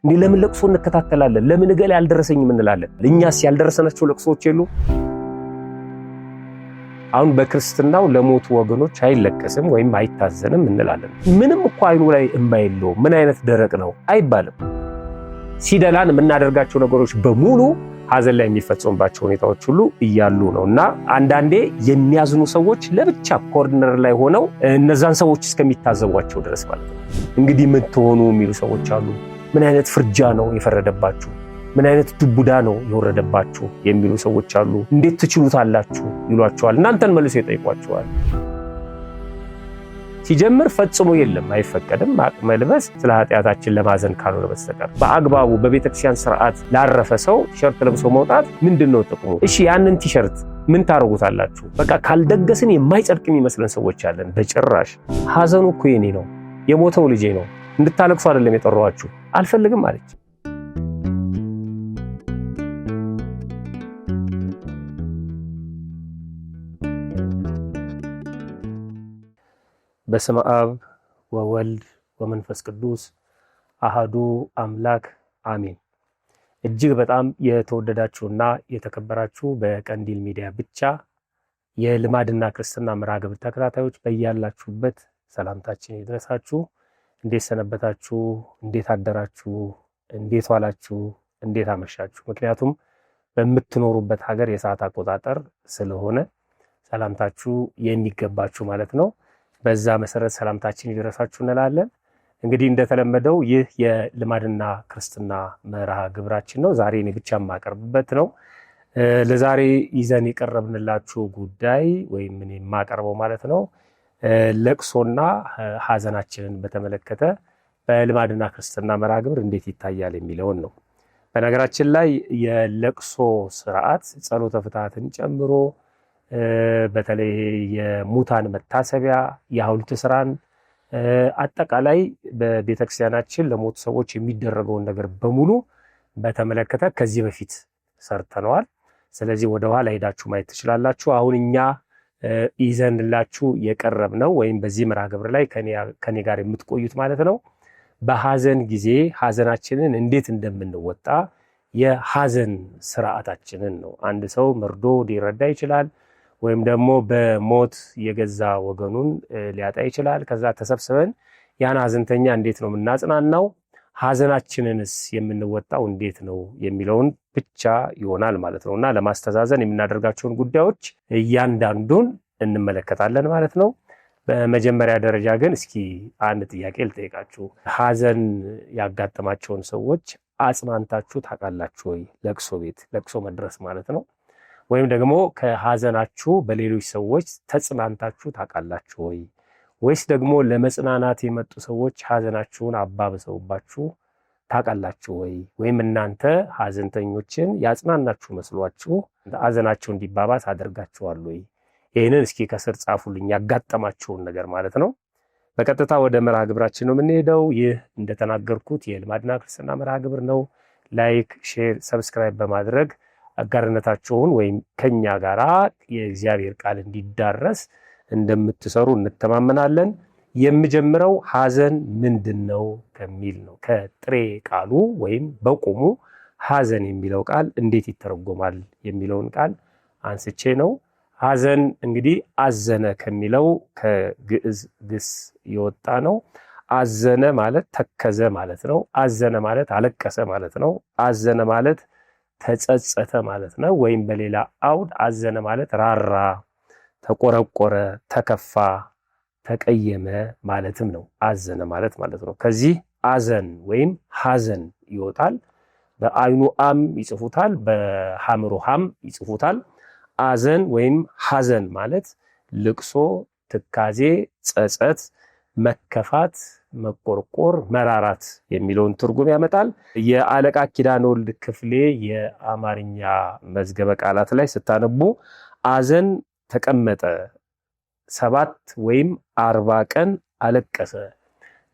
እንዴ ለምን ለቅሶ እንከታተላለን? ለምን እገሌ ያልደረሰኝም እንላለን? እኛስ ያልደረሰናቸው ለቅሶዎች የሉ? አሁን በክርስትናው ለሞቱ ወገኖች አይለቀስም ወይም አይታዘንም እንላለን። ምንም እኮ አይኑ ላይ እንባ የለውም ምን አይነት ደረቅ ነው አይባልም። ሲደላን የምናደርጋቸው ነገሮች በሙሉ ሐዘን ላይ የሚፈጸሙባቸው ሁኔታዎች ሁሉ እያሉ ነውና አንዳንዴ የሚያዝኑ ሰዎች ለብቻ ኮርነር ላይ ሆነው እነዛን ሰዎች እስከሚታዘቧቸው ድረስ ማለት ነው። እንግዲህ ምን ትሆኑ የሚሉ ሰዎች አሉ። ምን አይነት ፍርጃ ነው የፈረደባችሁ? ምን አይነት ዱቡዳ ነው የወረደባችሁ የሚሉ ሰዎች አሉ። እንዴት ትችሉታላችሁ ይሏቸዋል። እናንተን መልሶ ይጠይቋቸዋል። ሲጀምር ፈጽሞ የለም አይፈቀድም ማቅ መልበስ ስለ ኃጢአታችን ለማዘን ካልሆነ በስተቀር በአግባቡ በቤተክርስቲያን ስርዓት ላረፈ ሰው ቲሸርት ለብሶ መውጣት ምንድነው ጥቅሙ? እሺ ያንን ቲሸርት ምን ታረጉታላችሁ? በቃ ካልደገስን የማይጸድቅ የሚመስለን ሰዎች አለን። በጭራሽ ሐዘኑ እኮ የኔ ነው፣ የሞተው ልጄ ነው፣ እንድታለቅሱ አይደለም የጠራኋችሁ፣ አልፈልግም አለች። በስመ አብ ወወልድ ወመንፈስ ቅዱስ አሃዱ አምላክ አሜን። እጅግ በጣም የተወደዳችሁና የተከበራችሁ በቀንዲል ሚዲያ ብቻ የልማድና ክርስትና መርሃ ግብር ተከታታዮች በያላችሁበት ሰላምታችን ይድረሳችሁ። እንዴት ሰነበታችሁ? እንዴት አደራችሁ? እንዴት ዋላችሁ? እንዴት አመሻችሁ? ምክንያቱም በምትኖሩበት ሀገር የሰዓት አቆጣጠር ስለሆነ ሰላምታችሁ የሚገባችሁ ማለት ነው። በዛ መሰረት ሰላምታችን ይደረሳችሁ እንላለን። እንግዲህ እንደተለመደው ይህ የልማድና ክርስትና መርሃ ግብራችን ነው። ዛሬ እኔ ብቻ የማቀርብበት ነው። ለዛሬ ይዘን የቀረብንላችሁ ጉዳይ ወይም እኔ የማቀርበው ማለት ነው ለቅሶና ሐዘናችንን በተመለከተ በልማድና ክርስትና መርሃ ግብር እንዴት ይታያል የሚለውን ነው። በነገራችን ላይ የለቅሶ ስርዓት ጸሎተ ፍትሐትን ጨምሮ በተለይ የሙታን መታሰቢያ የሐውልት ስራን አጠቃላይ በቤተክርስቲያናችን ለሞቱ ሰዎች የሚደረገውን ነገር በሙሉ በተመለከተ ከዚህ በፊት ሰርተነዋል። ስለዚህ ወደ ኋላ ሄዳችሁ ማየት ትችላላችሁ። አሁን እኛ ይዘንላችሁ የቀረብነው ወይም በዚህ መርሃ ግብር ላይ ከኔ ጋር የምትቆዩት ማለት ነው በሐዘን ጊዜ ሐዘናችንን እንዴት እንደምንወጣ የሐዘን ስርዓታችንን ነው። አንድ ሰው መርዶ ሊረዳ ይችላል ወይም ደግሞ በሞት የገዛ ወገኑን ሊያጣ ይችላል። ከዛ ተሰብስበን ያን ሐዘንተኛ እንዴት ነው የምናጽናናው፣ ሐዘናችንንስ የምንወጣው እንዴት ነው የሚለውን ብቻ ይሆናል ማለት ነውና ለማስተዛዘን የምናደርጋቸውን ጉዳዮች እያንዳንዱን እንመለከታለን ማለት ነው። በመጀመሪያ ደረጃ ግን እስኪ አንድ ጥያቄ ልጠይቃችሁ። ሐዘን ያጋጠማቸውን ሰዎች አጽናንታችሁ ታውቃላችሁ ወይ? ለቅሶ ቤት ለቅሶ መድረስ ማለት ነው። ወይም ደግሞ ከሐዘናችሁ በሌሎች ሰዎች ተጽናንታችሁ ታውቃላችሁ ወይ? ወይስ ደግሞ ለመጽናናት የመጡ ሰዎች ሐዘናችሁን አባብሰውባችሁ ታውቃላችሁ ወይ? ወይም እናንተ ሐዘንተኞችን ያጽናናችሁ መስሏችሁ ሐዘናቸው እንዲባባስ አድርጋችኋል ወይ? ይህንን እስኪ ከስር ጻፉልኝ፣ ያጋጠማችሁን ነገር ማለት ነው። በቀጥታ ወደ መርሃ ግብራችን ነው የምንሄደው። ይህ እንደተናገርኩት የልማድና ክርስትና መርሃ ግብር ነው። ላይክ፣ ሼር፣ ሰብስክራይብ በማድረግ አጋርነታችሁን ወይም ከኛ ጋራ የእግዚአብሔር ቃል እንዲዳረስ እንደምትሰሩ እንተማመናለን። የምጀምረው ሐዘን ምንድነው ከሚል ነው። ከጥሬ ቃሉ ወይም በቁሙ ሐዘን የሚለው ቃል እንዴት ይተረጎማል የሚለውን ቃል አንስቼ ነው። ሐዘን እንግዲህ አዘነ ከሚለው ከግዕዝ ግስ የወጣ ነው። አዘነ ማለት ተከዘ ማለት ነው። አዘነ ማለት አለቀሰ ማለት ነው። አዘነ ማለት ተጸጸተ ማለት ነው። ወይም በሌላ አውድ አዘነ ማለት ራራ፣ ተቆረቆረ፣ ተከፋ፣ ተቀየመ ማለትም ነው። አዘነ ማለት ነው። ከዚህ አዘን ወይም ሐዘን ይወጣል። በአይኑ አም ይጽፉታል፣ በሐምሩ ሃም ይጽፉታል። አዘን ወይም ሐዘን ማለት ልቅሶ፣ ትካዜ፣ ጸጸት፣ መከፋት፣ መቆርቆር፣ መራራት የሚለውን ትርጉም ያመጣል። የአለቃ ኪዳነ ወልድ ክፍሌ የአማርኛ መዝገበ ቃላት ላይ ስታነቡ አዘን ተቀመጠ 7 ወይም 40 ቀን አለቀሰ፣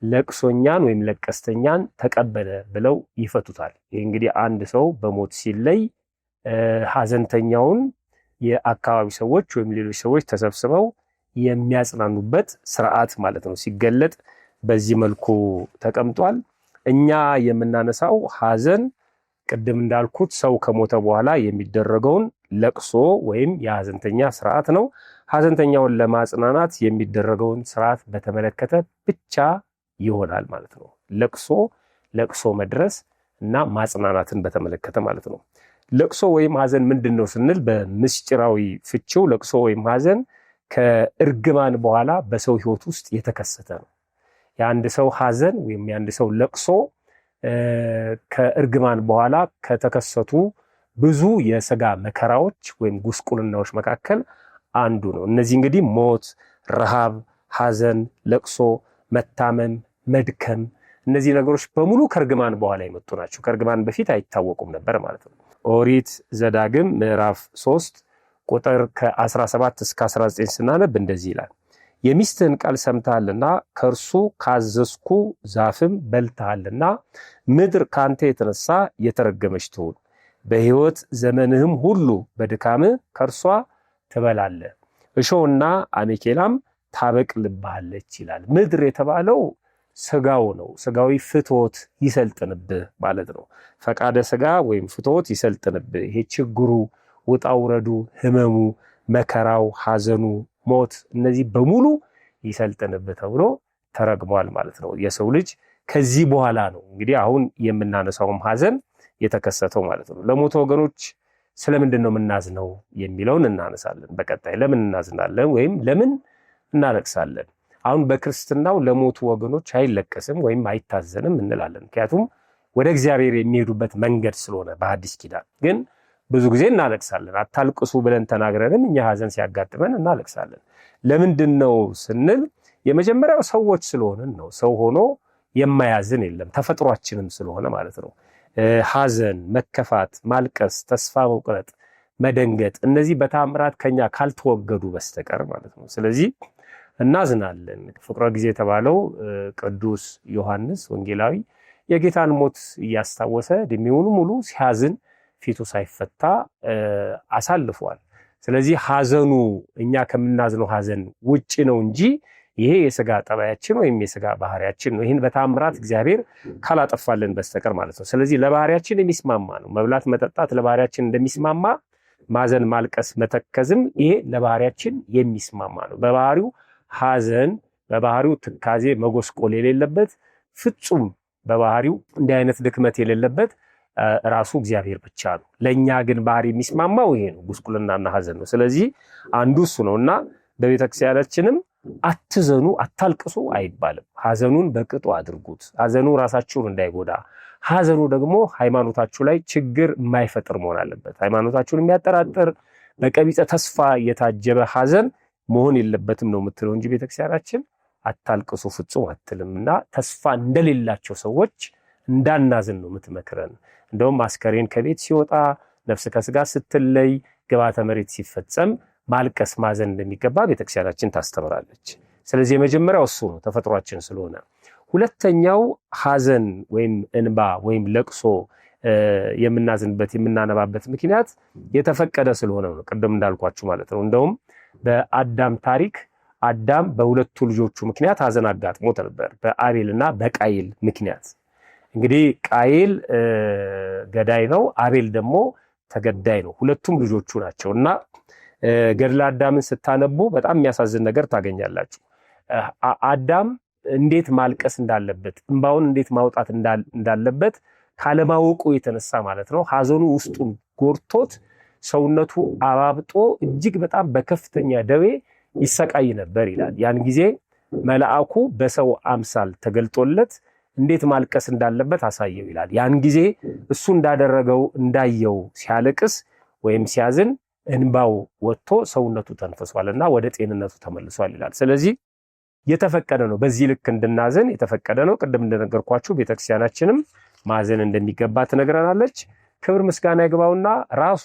ለቅሶኛን ወይም ለቀስተኛን ተቀበለ ብለው ይፈቱታል። ይህ እንግዲህ አንድ ሰው በሞት ሲለይ ሐዘንተኛውን የአካባቢ ሰዎች ወይም ሌሎች ሰዎች ተሰብስበው የሚያጽናኑበት ስርዓት ማለት ነው። ሲገለጥ በዚህ መልኩ ተቀምጧል። እኛ የምናነሳው ሐዘን ቅድም እንዳልኩት ሰው ከሞተ በኋላ የሚደረገውን ለቅሶ ወይም የሐዘንተኛ ስርዓት ነው። ሐዘንተኛውን ለማጽናናት የሚደረገውን ስርዓት በተመለከተ ብቻ ይሆናል ማለት ነው። ለቅሶ መድረስ እና ማጽናናትን በተመለከተ ማለት ነው። ለቅሶ ወይም ሐዘን ምንድነው ስንል በምስጢራዊ ፍቺው ለቅሶ ወይም ሐዘን ከእርግማን በኋላ በሰው ህይወት ውስጥ የተከሰተ ነው። የአንድ ሰው ሐዘን ወይም የአንድ ሰው ለቅሶ ከእርግማን በኋላ ከተከሰቱ ብዙ የሥጋ መከራዎች ወይም ጉስቁልናዎች መካከል አንዱ ነው። እነዚህ እንግዲህ ሞት፣ ረሃብ፣ ሐዘን፣ ለቅሶ፣ መታመም፣ መድከም እነዚህ ነገሮች በሙሉ ከእርግማን በኋላ የመጡ ናቸው። ከእርግማን በፊት አይታወቁም ነበር ማለት ነው። ኦሪት ዘዳግም ምዕራፍ 3 ቁጥር ከ17 እስከ 19 ስናነብ እንደዚህ ይላል። የሚስትህን ቃል ሰምተሃልና ከእርሱ ካዘዝኩ ዛፍም በልተሃልና ምድር ካንተ የተነሳ የተረገመች ትሁን። በሕይወት ዘመንህም ሁሉ በድካምህ ከእርሷ ትበላለህ፣ እሾህና አሜኬላም ታበቅልብሃለች ይላል። ምድር የተባለው ስጋው ነው። ስጋዊ ፍትወት ይሰልጥንብህ ማለት ነው። ፈቃደ ስጋ ወይም ፍትወት ይሰልጥንብህ። ይሄ ችግሩ፣ ውጣ ውረዱ፣ ህመሙ፣ መከራው፣ ሐዘኑ፣ ሞት እነዚህ በሙሉ ይሰልጥንብህ ተብሎ ተረግሟል ማለት ነው። የሰው ልጅ ከዚህ በኋላ ነው እንግዲህ አሁን የምናነሳውም ሐዘን የተከሰተው ማለት ነው። ለሞቱ ወገኖች ስለምንድን ነው የምናዝነው የሚለውን እናነሳለን በቀጣይ። ለምን እናዝናለን ወይም ለምን እናለቅሳለን? አሁን በክርስትናው ለሞቱ ወገኖች አይለቀስም ወይም አይታዘንም እንላለን። ምክንያቱም ወደ እግዚአብሔር የሚሄዱበት መንገድ ስለሆነ በአዲስ ኪዳን ግን ብዙ ጊዜ እናለቅሳለን። አታልቅሱ ብለን ተናግረንም እኛ ሐዘን ሲያጋጥመን እናለቅሳለን። ለምንድን ነው ስንል የመጀመሪያው ሰዎች ስለሆንን ነው። ሰው ሆኖ የማያዝን የለም፣ ተፈጥሯችንም ስለሆነ ማለት ነው። ሐዘን፣ መከፋት፣ ማልቀስ፣ ተስፋ መቁረጥ፣ መደንገጥ እነዚህ በተአምራት ከኛ ካልተወገዱ በስተቀር ማለት ነው። ስለዚህ እናዝናለን። ፍቁረ ጊዜ የተባለው ቅዱስ ዮሐንስ ወንጌላዊ የጌታን ሞት እያስታወሰ ዕድሜውን ሙሉ ሲያዝን ፊቱ ሳይፈታ አሳልፏል። ስለዚህ ሐዘኑ እኛ ከምናዝነው ሐዘን ውጪ ነው እንጂ ይሄ የሥጋ ጠባያችን ወይም የሥጋ ባህሪያችን ነው። ይህን በታምራት እግዚአብሔር ካላጠፋልን በስተቀር ማለት ነው። ስለዚህ ለባህሪያችን የሚስማማ ነው። መብላት መጠጣት ለባህሪያችን እንደሚስማማ ማዘን፣ ማልቀስ፣ መተከዝም ይሄ ለባህሪያችን የሚስማማ ነው። በባህሪው ሐዘን፣ በባህሪው ትካዜ፣ መጎስቆል የሌለበት ፍጹም በባህሪው እንዲህ አይነት ድክመት የሌለበት ራሱ እግዚአብሔር ብቻ ነው። ለኛ ግን ባህሪ የሚስማማው ይሄ ነው፣ ጉስቁልናና ሐዘን ነው። ስለዚህ አንዱ እሱ ነውና በቤተክርስቲያናችንም አትዘኑ፣ አታልቅሱ አይባልም። ሐዘኑን በቅጡ አድርጉት። ሐዘኑ ራሳችሁን እንዳይጎዳ፣ ሐዘኑ ደግሞ ሃይማኖታችሁ ላይ ችግር የማይፈጥር መሆን አለበት። ሃይማኖታችሁን የሚያጠራጥር በቀቢጸ ተስፋ የታጀበ ሐዘን መሆን የለበትም ነው የምትለው እንጂ ቤተክርስቲያናችን አታልቅሱ ፍጹም አትልምና ተስፋ እንደሌላቸው ሰዎች እንዳናዝን ነው የምትመክረን። እንደውም አስከሬን ከቤት ሲወጣ፣ ነፍስ ከስጋ ስትለይ፣ ግብዓተ መሬት ሲፈጸም ማልቀስ ማዘን እንደሚገባ ቤተክርስቲያናችን ታስተምራለች። ስለዚህ የመጀመሪያው እሱ ነው ተፈጥሯችን ስለሆነ። ሁለተኛው ሐዘን ወይም እንባ ወይም ለቅሶ የምናዝንበት የምናነባበት ምክንያት የተፈቀደ ስለሆነ ነው። ቅድም እንዳልኳችሁ ማለት ነው። እንደውም በአዳም ታሪክ አዳም በሁለቱ ልጆቹ ምክንያት ሐዘን አጋጥሞት ነበር፣ በአቤልና በቃይል ምክንያት። እንግዲህ ቃይል ገዳይ ነው፣ አቤል ደግሞ ተገዳይ ነው። ሁለቱም ልጆቹ ናቸው እና ገድለ አዳምን ስታነቡ በጣም የሚያሳዝን ነገር ታገኛላችሁ። አዳም እንዴት ማልቀስ እንዳለበት፣ እንባውን እንዴት ማውጣት እንዳለበት ካለማወቁ የተነሳ ማለት ነው ሐዘኑ ውስጡን ጎርቶት ሰውነቱ አባብጦ እጅግ በጣም በከፍተኛ ደዌ ይሰቃይ ነበር ይላል። ያን ጊዜ መልአኩ በሰው አምሳል ተገልጦለት እንዴት ማልቀስ እንዳለበት አሳየው ይላል። ያን ጊዜ እሱ እንዳደረገው እንዳየው ሲያለቅስ ወይም ሲያዝን እንባው ወጥቶ ሰውነቱ ተንፈሷልና ወደ ጤንነቱ ተመልሷል ይላል። ስለዚህ የተፈቀደ ነው፣ በዚህ ልክ እንድናዘን የተፈቀደ ነው። ቅድም እንደነገርኳችሁ ቤተክርስቲያናችንም ማዘን እንደሚገባ ትነግረናለች። ክብር ምስጋና ይግባውና ራሱ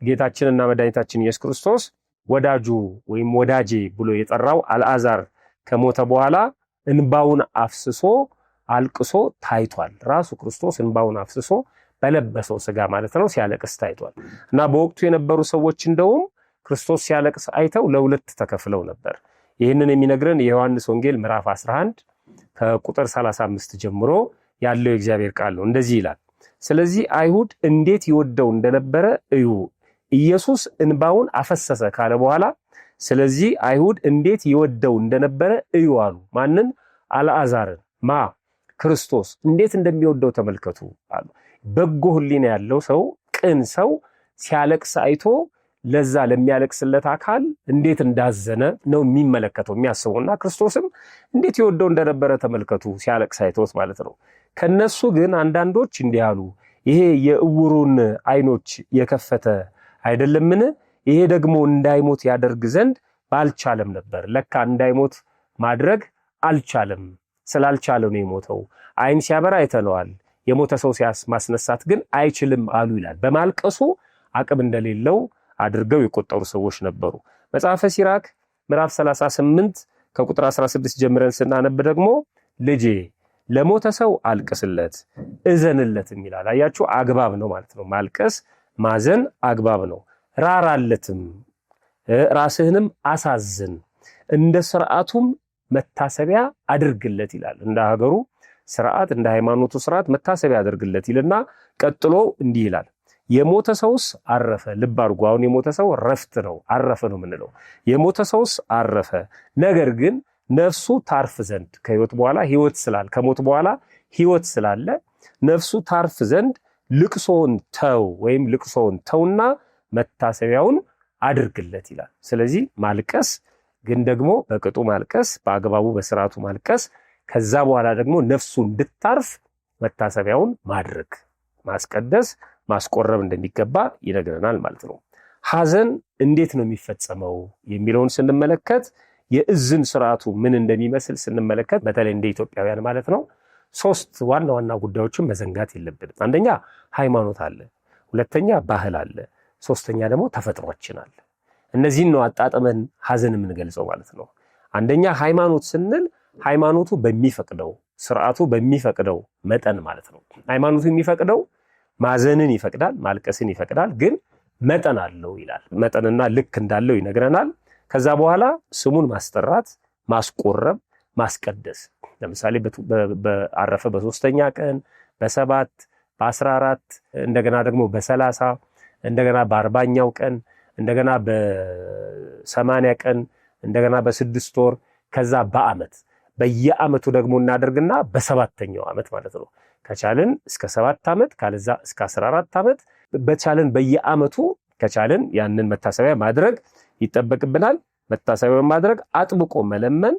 ጌታችንና መድኃኒታችን ኢየሱስ ክርስቶስ ወዳጁ ወይም ወዳጄ ብሎ የጠራው አልዓዛር ከሞተ በኋላ እንባውን አፍስሶ አልቅሶ ታይቷል። ራሱ ክርስቶስ እንባውን አፍስሶ በለበሰው ስጋ ማለት ነው ሲያለቅስ ታይቷል። እና በወቅቱ የነበሩ ሰዎች እንደውም ክርስቶስ ሲያለቅስ አይተው ለሁለት ተከፍለው ነበር። ይህንን የሚነግረን የዮሐንስ ወንጌል ምዕራፍ 11 ከቁጥር 35 ጀምሮ ያለው የእግዚአብሔር ቃል ነው። እንደዚህ ይላል፣ ስለዚህ አይሁድ እንዴት ይወደው እንደነበረ እዩ። ኢየሱስ እንባውን አፈሰሰ ካለ በኋላ ስለዚህ አይሁድ እንዴት ይወደው እንደነበረ እዩ አሉ። ማንን? አልዓዛርን። ክርስቶስ እንዴት እንደሚወደው ተመልከቱ አሉ። በጎ ሕሊና ያለው ሰው፣ ቅን ሰው ሲያለቅስ አይቶ ለዛ ለሚያለቅስለት አካል እንዴት እንዳዘነ ነው የሚመለከተው የሚያስበውና ክርስቶስም እንዴት ይወደው እንደነበረ ተመልከቱ ሲያለቅስ አይቶት ማለት ነው። ከነሱ ግን አንዳንዶች እንዲህ አሉ፣ ይሄ የዕውሩን አይኖች የከፈተ አይደለምን? ይሄ ደግሞ እንዳይሞት ያደርግ ዘንድ ባልቻለም ነበር። ለካ እንዳይሞት ማድረግ አልቻለም። ስላልቻለ ነው የሞተው። አይን ሲያበራ አይተነዋል። የሞተ ሰው ማስነሳት ግን አይችልም አሉ ይላል። በማልቀሱ አቅም እንደሌለው አድርገው የቆጠሩ ሰዎች ነበሩ። መጽሐፈ ሲራክ ምዕራፍ 38 ከቁጥር 16 ጀምረን ስናነብ ደግሞ ልጄ ለሞተ ሰው አልቅስለት እዘንለትም ይላል። አያችሁ፣ አግባብ ነው ማለት ነው። ማልቀስ ማዘን አግባብ ነው። ራራለትም ራስህንም አሳዝን እንደ ስርዓቱም መታሰቢያ አድርግለት ይላል። እንደ ሀገሩ ስርዓት እንደ ሃይማኖቱ ስርዓት መታሰቢያ አድርግለት ይልና ቀጥሎ እንዲህ ይላል፣ የሞተ ሰውስ አረፈ። ልብ አድርጉ፣ አሁን የሞተ ሰው ረፍት ነው አረፈ ነው የምንለው። የሞተ ሰውስ አረፈ፣ ነገር ግን ነፍሱ ታርፍ ዘንድ ከህይወት በኋላ ህይወት ከሞት በኋላ ህይወት ስላለ ነፍሱ ታርፍ ዘንድ ልቅሶውን ተው ወይም ልቅሶውን ተውና መታሰቢያውን አድርግለት ይላል። ስለዚህ ማልቀስ ግን ደግሞ በቅጡ ማልቀስ፣ በአግባቡ በስርዓቱ ማልቀስ፣ ከዛ በኋላ ደግሞ ነፍሱ እንድታርፍ መታሰቢያውን ማድረግ፣ ማስቀደስ፣ ማስቆረብ እንደሚገባ ይነግረናል ማለት ነው። ሐዘን እንዴት ነው የሚፈጸመው የሚለውን ስንመለከት የእዝን ስርዓቱ ምን እንደሚመስል ስንመለከት በተለይ እንደ ኢትዮጵያውያን ማለት ነው 3 ዋና ዋና ጉዳዮችን መዘንጋት የለብንም። አንደኛ ሃይማኖት አለ፣ ሁለተኛ ባህል አለ፣ ሶስተኛ ደግሞ ተፈጥሯችን አለ። እነዚህን ነው አጣጥመን ሐዘን የምንገልጸው ማለት ነው። አንደኛ ሃይማኖት ስንል ሃይማኖቱ በሚፈቅደው ስርዓቱ በሚፈቅደው መጠን ማለት ነው። ሃይማኖቱ የሚፈቅደው ማዘንን ይፈቅዳል፣ ማልቀስን ይፈቅዳል፣ ግን መጠን አለው ይላል። መጠንና ልክ እንዳለው ይነግረናል። ከዛ በኋላ ስሙን ማስጠራት፣ ማስቆረብ፣ ማስቀደስ። ለምሳሌ በአረፈ በ3ኛ ቀን፣ በ7 በ14 እንደገና ደግሞ በ30 እንደገና በ40ኛው ቀን እንደገና በ80 ቀን እንደገና በ6 ወር ከዛ በአመት በየአመቱ ደግሞ እናደርግና በ7ኛው አመት ማለት ነው። ከቻልን እስከ 7 አመት ካለዛ እስከ 14 አመት በቻልን በየአመቱ ከቻልን ያንን መታሰቢያ ማድረግ ይጠበቅብናል። መታሰቢያ ማድረግ አጥብቆ መለመን፣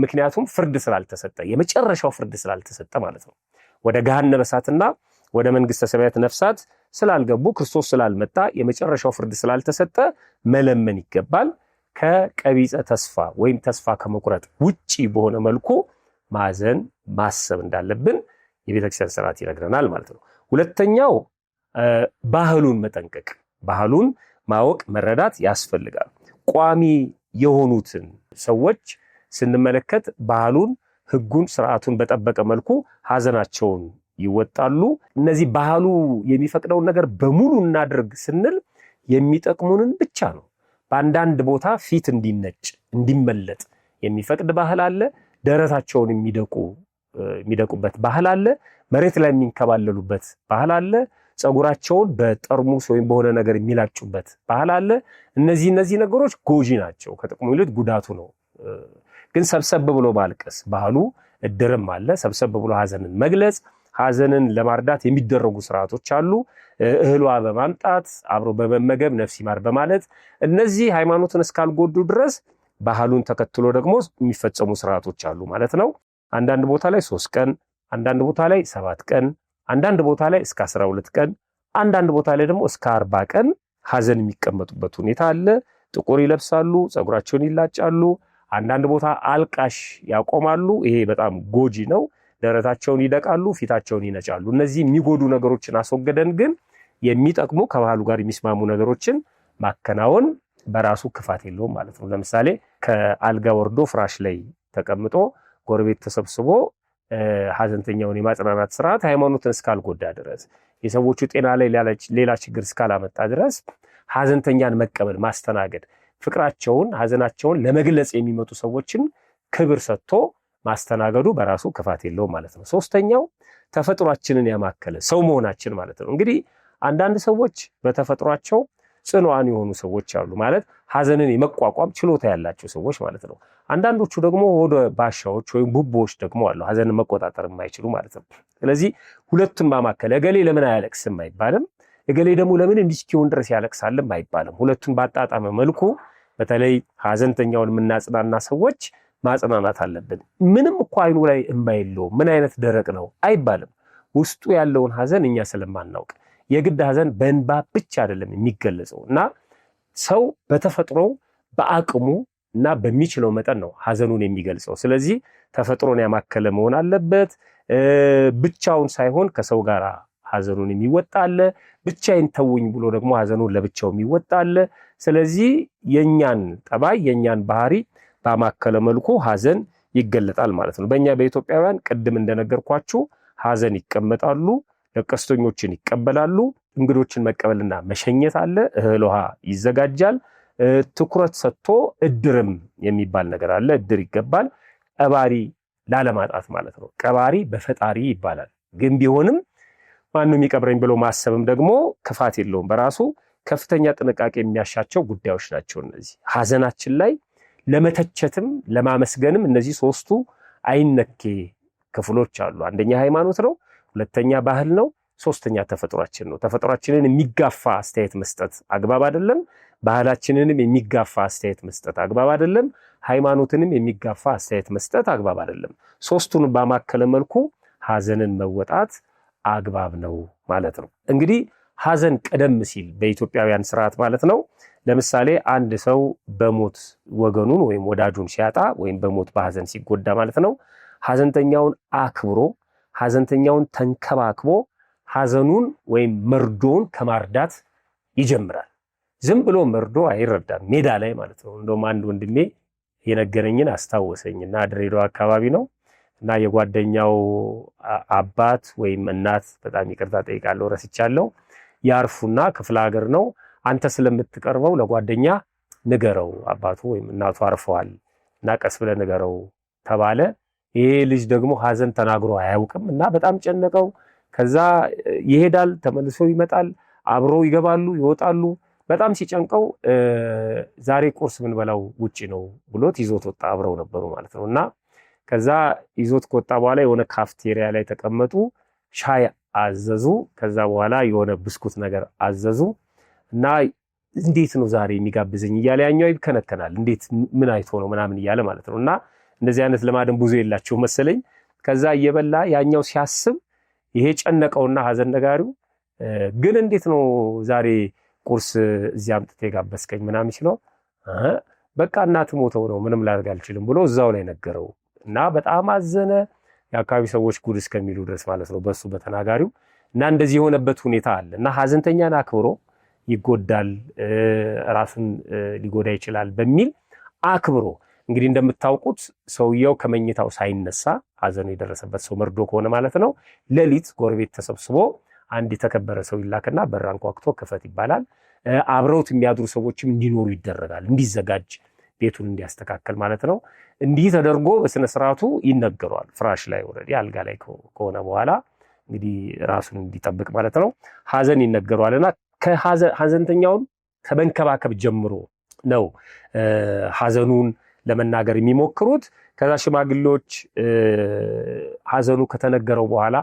ምክንያቱም ፍርድ ስላልተሰጠ የመጨረሻው ፍርድ ስላልተሰጠ ማለት ነው። ወደ ገሃነመ እሳትና ወደ መንግስተ ሰማያት ነፍሳት ስላልገቡ ክርስቶስ ስላልመጣ የመጨረሻው ፍርድ ስላልተሰጠ መለመን ይገባል። ከቀቢጸ ተስፋ ወይም ተስፋ ከመቁረጥ ውጪ በሆነ መልኩ ማዘን ማሰብ እንዳለብን የቤተክርስቲያን ስርዓት ይነግረናል ማለት ነው። ሁለተኛው ባህሉን መጠንቀቅ፣ ባህሉን ማወቅ መረዳት ያስፈልጋል። ቋሚ የሆኑትን ሰዎች ስንመለከት ባህሉን፣ ህጉን፣ ስርዓቱን በጠበቀ መልኩ ሐዘናቸውን ይወጣሉ። እነዚህ ባህሉ የሚፈቅደውን ነገር በሙሉ እናድርግ ስንል የሚጠቅሙንን ብቻ ነው። በአንዳንድ ቦታ ፊት እንዲነጭ እንዲመለጥ የሚፈቅድ ባህል አለ። ደረታቸውን የሚደቁበት ባህል አለ። መሬት ላይ የሚንከባለሉበት ባህል አለ። ፀጉራቸውን በጠርሙስ ወይም በሆነ ነገር የሚላጩበት ባህል አለ። እነዚህ ነገሮች ጎጂ ናቸው። ከጥቅሙ ይልቅ ጉዳቱ ነው። ግን ሰብሰብ ብሎ ማልቀስ ባህሉ እድርም አለ። ሰብሰብ ብሎ ሐዘንን መግለጽ፣ ሐዘንን ለማርዳት የሚደረጉ ስርዓቶች አሉ። እህሏ በማምጣት አብሮ በመመገብ ነፍስ ይማር በማለት እነዚህ ሃይማኖትን እስካልጎዱ ድረስ ባህሉን ተከትሎ ደግሞ የሚፈጸሙ ስርዓቶች አሉ ማለት ነው። አንዳንድ ቦታ ላይ 3 ቀን፣ አንዳንድ ቦታ ላይ 7 ቀን፣ አንዳንድ ቦታ ላይ እስከ 12 ቀን፣ አንዳንድ ቦታ ላይ ደግሞ እስከ 40 ቀን ሐዘን የሚቀመጡበት ሁኔታ አለ። ጥቁር ይለብሳሉ፣ ፀጉራቸውን ይላጫሉ። አንዳንድ ቦታ አልቃሽ ያቆማሉ። ይሄ በጣም ጎጂ ነው። ደረታቸውን ይደቃሉ፣ ፊታቸውን ይነጫሉ። እነዚህ የሚጎዱ ነገሮችን አስወገደን ግን የሚጠቅሙ ከባህሉ ጋር የሚስማሙ ነገሮችን ማከናወን በራሱ ክፋት የለውም ማለት ነው። ለምሳሌ ከአልጋ ወርዶ ፍራሽ ላይ ተቀምጦ ጎረቤት ተሰብስቦ ሐዘንተኛውን የማጽናናት ስርዓት ሃይማኖትን እስካልጎዳ ድረስ የሰዎቹ ጤና ላይ ሌላ ችግር እስካላመጣ ድረስ ሐዘንተኛን መቀበል፣ ማስተናገድ፣ ፍቅራቸውን ሐዘናቸውን ለመግለጽ የሚመጡ ሰዎችን ክብር ሰጥቶ ማስተናገዱ በራሱ ክፋት የለውም ማለት ነው። ሶስተኛው ተፈጥሯችንን ያማከለ ሰው መሆናችን ማለት ነው። እንግዲህ አንዳንድ ሰዎች በተፈጥሯቸው ጽኑዓን የሆኑ ሰዎች አሉ ማለት ሐዘንን የመቋቋም ችሎታ ያላቸው ሰዎች ማለት ነው። አንዳንዶቹ ደግሞ ወደ ባሻዎች ወይም ቡቦዎች ደግሞ አሉ ሐዘንን መቆጣጠር የማይችሉ ማለት ነው። ስለዚህ ሁለቱን ማማከለ እገሌ ለምን አያለቅስም አይባልም፣ እገሌ ደግሞ ለምን እንዲህ እስኪሆን ድረስ ያለቅሳልም አይባልም። ሁለቱን ባጣጣመ መልኩ በተለይ ሐዘንተኛውን የምናጽናና ሰዎች ማጽናናት አለብን። ምንም እኮ አይኑ ላይ እንባ የለውም ምን አይነት ደረቅ ነው አይባልም። ውስጡ ያለውን ሐዘን እኛ ስለማናውቅ የግድ ሐዘን በእንባ ብቻ አይደለም የሚገለጸው እና ሰው በተፈጥሮ በአቅሙ እና በሚችለው መጠን ነው ሐዘኑን የሚገልጸው። ስለዚህ ተፈጥሮን ያማከለ መሆን አለበት። ብቻውን ሳይሆን ከሰው ጋር ሐዘኑን የሚወጣ አለ፣ ብቻዬን ተውኝ ብሎ ደግሞ ሐዘኑን ለብቻው የሚወጣ አለ። ስለዚህ የኛን ጠባይ የኛን ባህሪ ባማከለ መልኩ ሐዘን ይገለጣል ማለት ነው። በእኛ በኢትዮጵያውያን ቅድም እንደነገርኳችሁ ሐዘን ይቀመጣሉ፣ ለቀስተኞችን ይቀበላሉ፣ እንግዶችን መቀበልና መሸኘት አለ፣ እህል ውሃ ይዘጋጃል፣ ትኩረት ሰጥቶ እድርም የሚባል ነገር አለ፣ እድር ይገባል። ቀባሪ ላለማጣት ማለት ነው። ቀባሪ በፈጣሪ ይባላል። ግን ቢሆንም ማንም ይቀብረኝ ብሎ ማሰብም ደግሞ ክፋት የለውም። በራሱ ከፍተኛ ጥንቃቄ የሚያሻቸው ጉዳዮች ናቸው እነዚህ። ሐዘናችን ላይ ለመተቸትም ለማመስገንም እነዚህ ሶስቱ አይነኬ ክፍሎች አሉ። አንደኛ ሃይማኖት ነው፣ ሁለተኛ ባህል ነው፣ ሶስተኛ ተፈጥሯችን ነው። ተፈጥሯችንን የሚጋፋ አስተያየት መስጠት አግባብ አይደለም። ባህላችንንም የሚጋፋ አስተያየት መስጠት አግባብ አይደለም። ሃይማኖትንም የሚጋፋ አስተያየት መስጠት አግባብ አይደለም። ሶስቱን ባማከለ መልኩ ሐዘንን መወጣት አግባብ ነው ማለት ነው። እንግዲህ ሐዘን ቀደም ሲል በኢትዮጵያውያን ስርዓት ማለት ነው። ለምሳሌ አንድ ሰው በሞት ወገኑን ወይም ወዳጁን ሲያጣ ወይም በሞት በሐዘን ሲጎዳ ማለት ነው ሐዘንተኛውን አክብሮ ሐዘንተኛውን ተንከባክቦ ሐዘኑን ወይም መርዶውን ከማርዳት ይጀምራል። ዝም ብሎ መርዶ አይረዳም፣ ሜዳ ላይ ማለት ነው። እንደውም አንድ ወንድሜ የነገረኝን አስታወሰኝና ድሬዳዋ አካባቢ ነው እና የጓደኛው አባት ወይም እናት በጣም ይቅርታ ጠይቃለሁ ረስቻለሁ፣ ያርፉና ክፍለ ሀገር ነው። አንተ ስለምትቀርበው ለጓደኛ ንገረው አባቱ ወይም እናቱ አርፈዋል እና ቀስ ብለህ ንገረው ተባለ። ይሄ ልጅ ደግሞ ሐዘን ተናግሮ አያውቅም እና በጣም ጨነቀው። ከዛ ይሄዳል፣ ተመልሶ ይመጣል፣ አብረው ይገባሉ ይወጣሉ። በጣም ሲጨንቀው ዛሬ ቁርስ ምን በላው ውጪ ነው ብሎት ይዞት ወጣ። አብረው ነበሩ ማለት ነው እና ከዛ ይዞት ከወጣ በኋላ የሆነ ካፍቴሪያ ላይ ተቀመጡ፣ ሻይ አዘዙ። ከዛ በኋላ የሆነ ብስኩት ነገር አዘዙ እና እንዴት ነው ዛሬ የሚጋብዘኝ እያለ ያኛው ይከነከናል። እንዴት ምን አይቶ ነው ምናምን እያለ ማለት ነው እና እንደዚህ አይነት ልማድም ብዙ የላቸው መሰለኝ። ከዛ እየበላ ያኛው ሲያስብ ይሄ ጨነቀውና ሐዘን ነጋሪው ግን እንዴት ነው ዛሬ ቁርስ እዚህ አምጥተህ ጋበዝከኝ ምናምን ሲለው በቃ እናት ሞተው ነው ምንም ላደርግ አልችልም ብሎ እዛው ላይ ነገረው እና በጣም አዘነ። የአካባቢ ሰዎች ጉድ እስከሚሉ ድረስ ማለት ነው በሱ በተናጋሪው እና እንደዚህ የሆነበት ሁኔታ አለ እና ሐዘንተኛን አክብሮ ይጎዳል፣ ራሱን ሊጎዳ ይችላል በሚል አክብሮ እንግዲህ እንደምታውቁት ሰውየው ከመኝታው ሳይነሳ ሐዘኑ የደረሰበት ሰው መርዶ ከሆነ ማለት ነው ሌሊት ጎረቤት ተሰብስቦ አንድ የተከበረ ሰው ይላክና በራን ኳክቶ ክፈት ይባላል። አብረውት የሚያድሩ ሰዎችም እንዲኖሩ ይደረጋል፣ እንዲዘጋጅ ቤቱን እንዲያስተካከል ማለት ነው። እንዲህ ተደርጎ በስነ ስርዓቱ ይነገረዋል። ፍራሽ ላይ ኦሬዲ አልጋ ላይ ከሆነ በኋላ እንግዲህ ራሱን እንዲጠብቅ ማለት ነው ሐዘን ይነገረዋልና ሐዘንተኛውን ከመንከባከብ ጀምሮ ነው ሐዘኑን ለመናገር የሚሞክሩት። ከዛ ሽማግሌዎች ሐዘኑ ከተነገረው በኋላ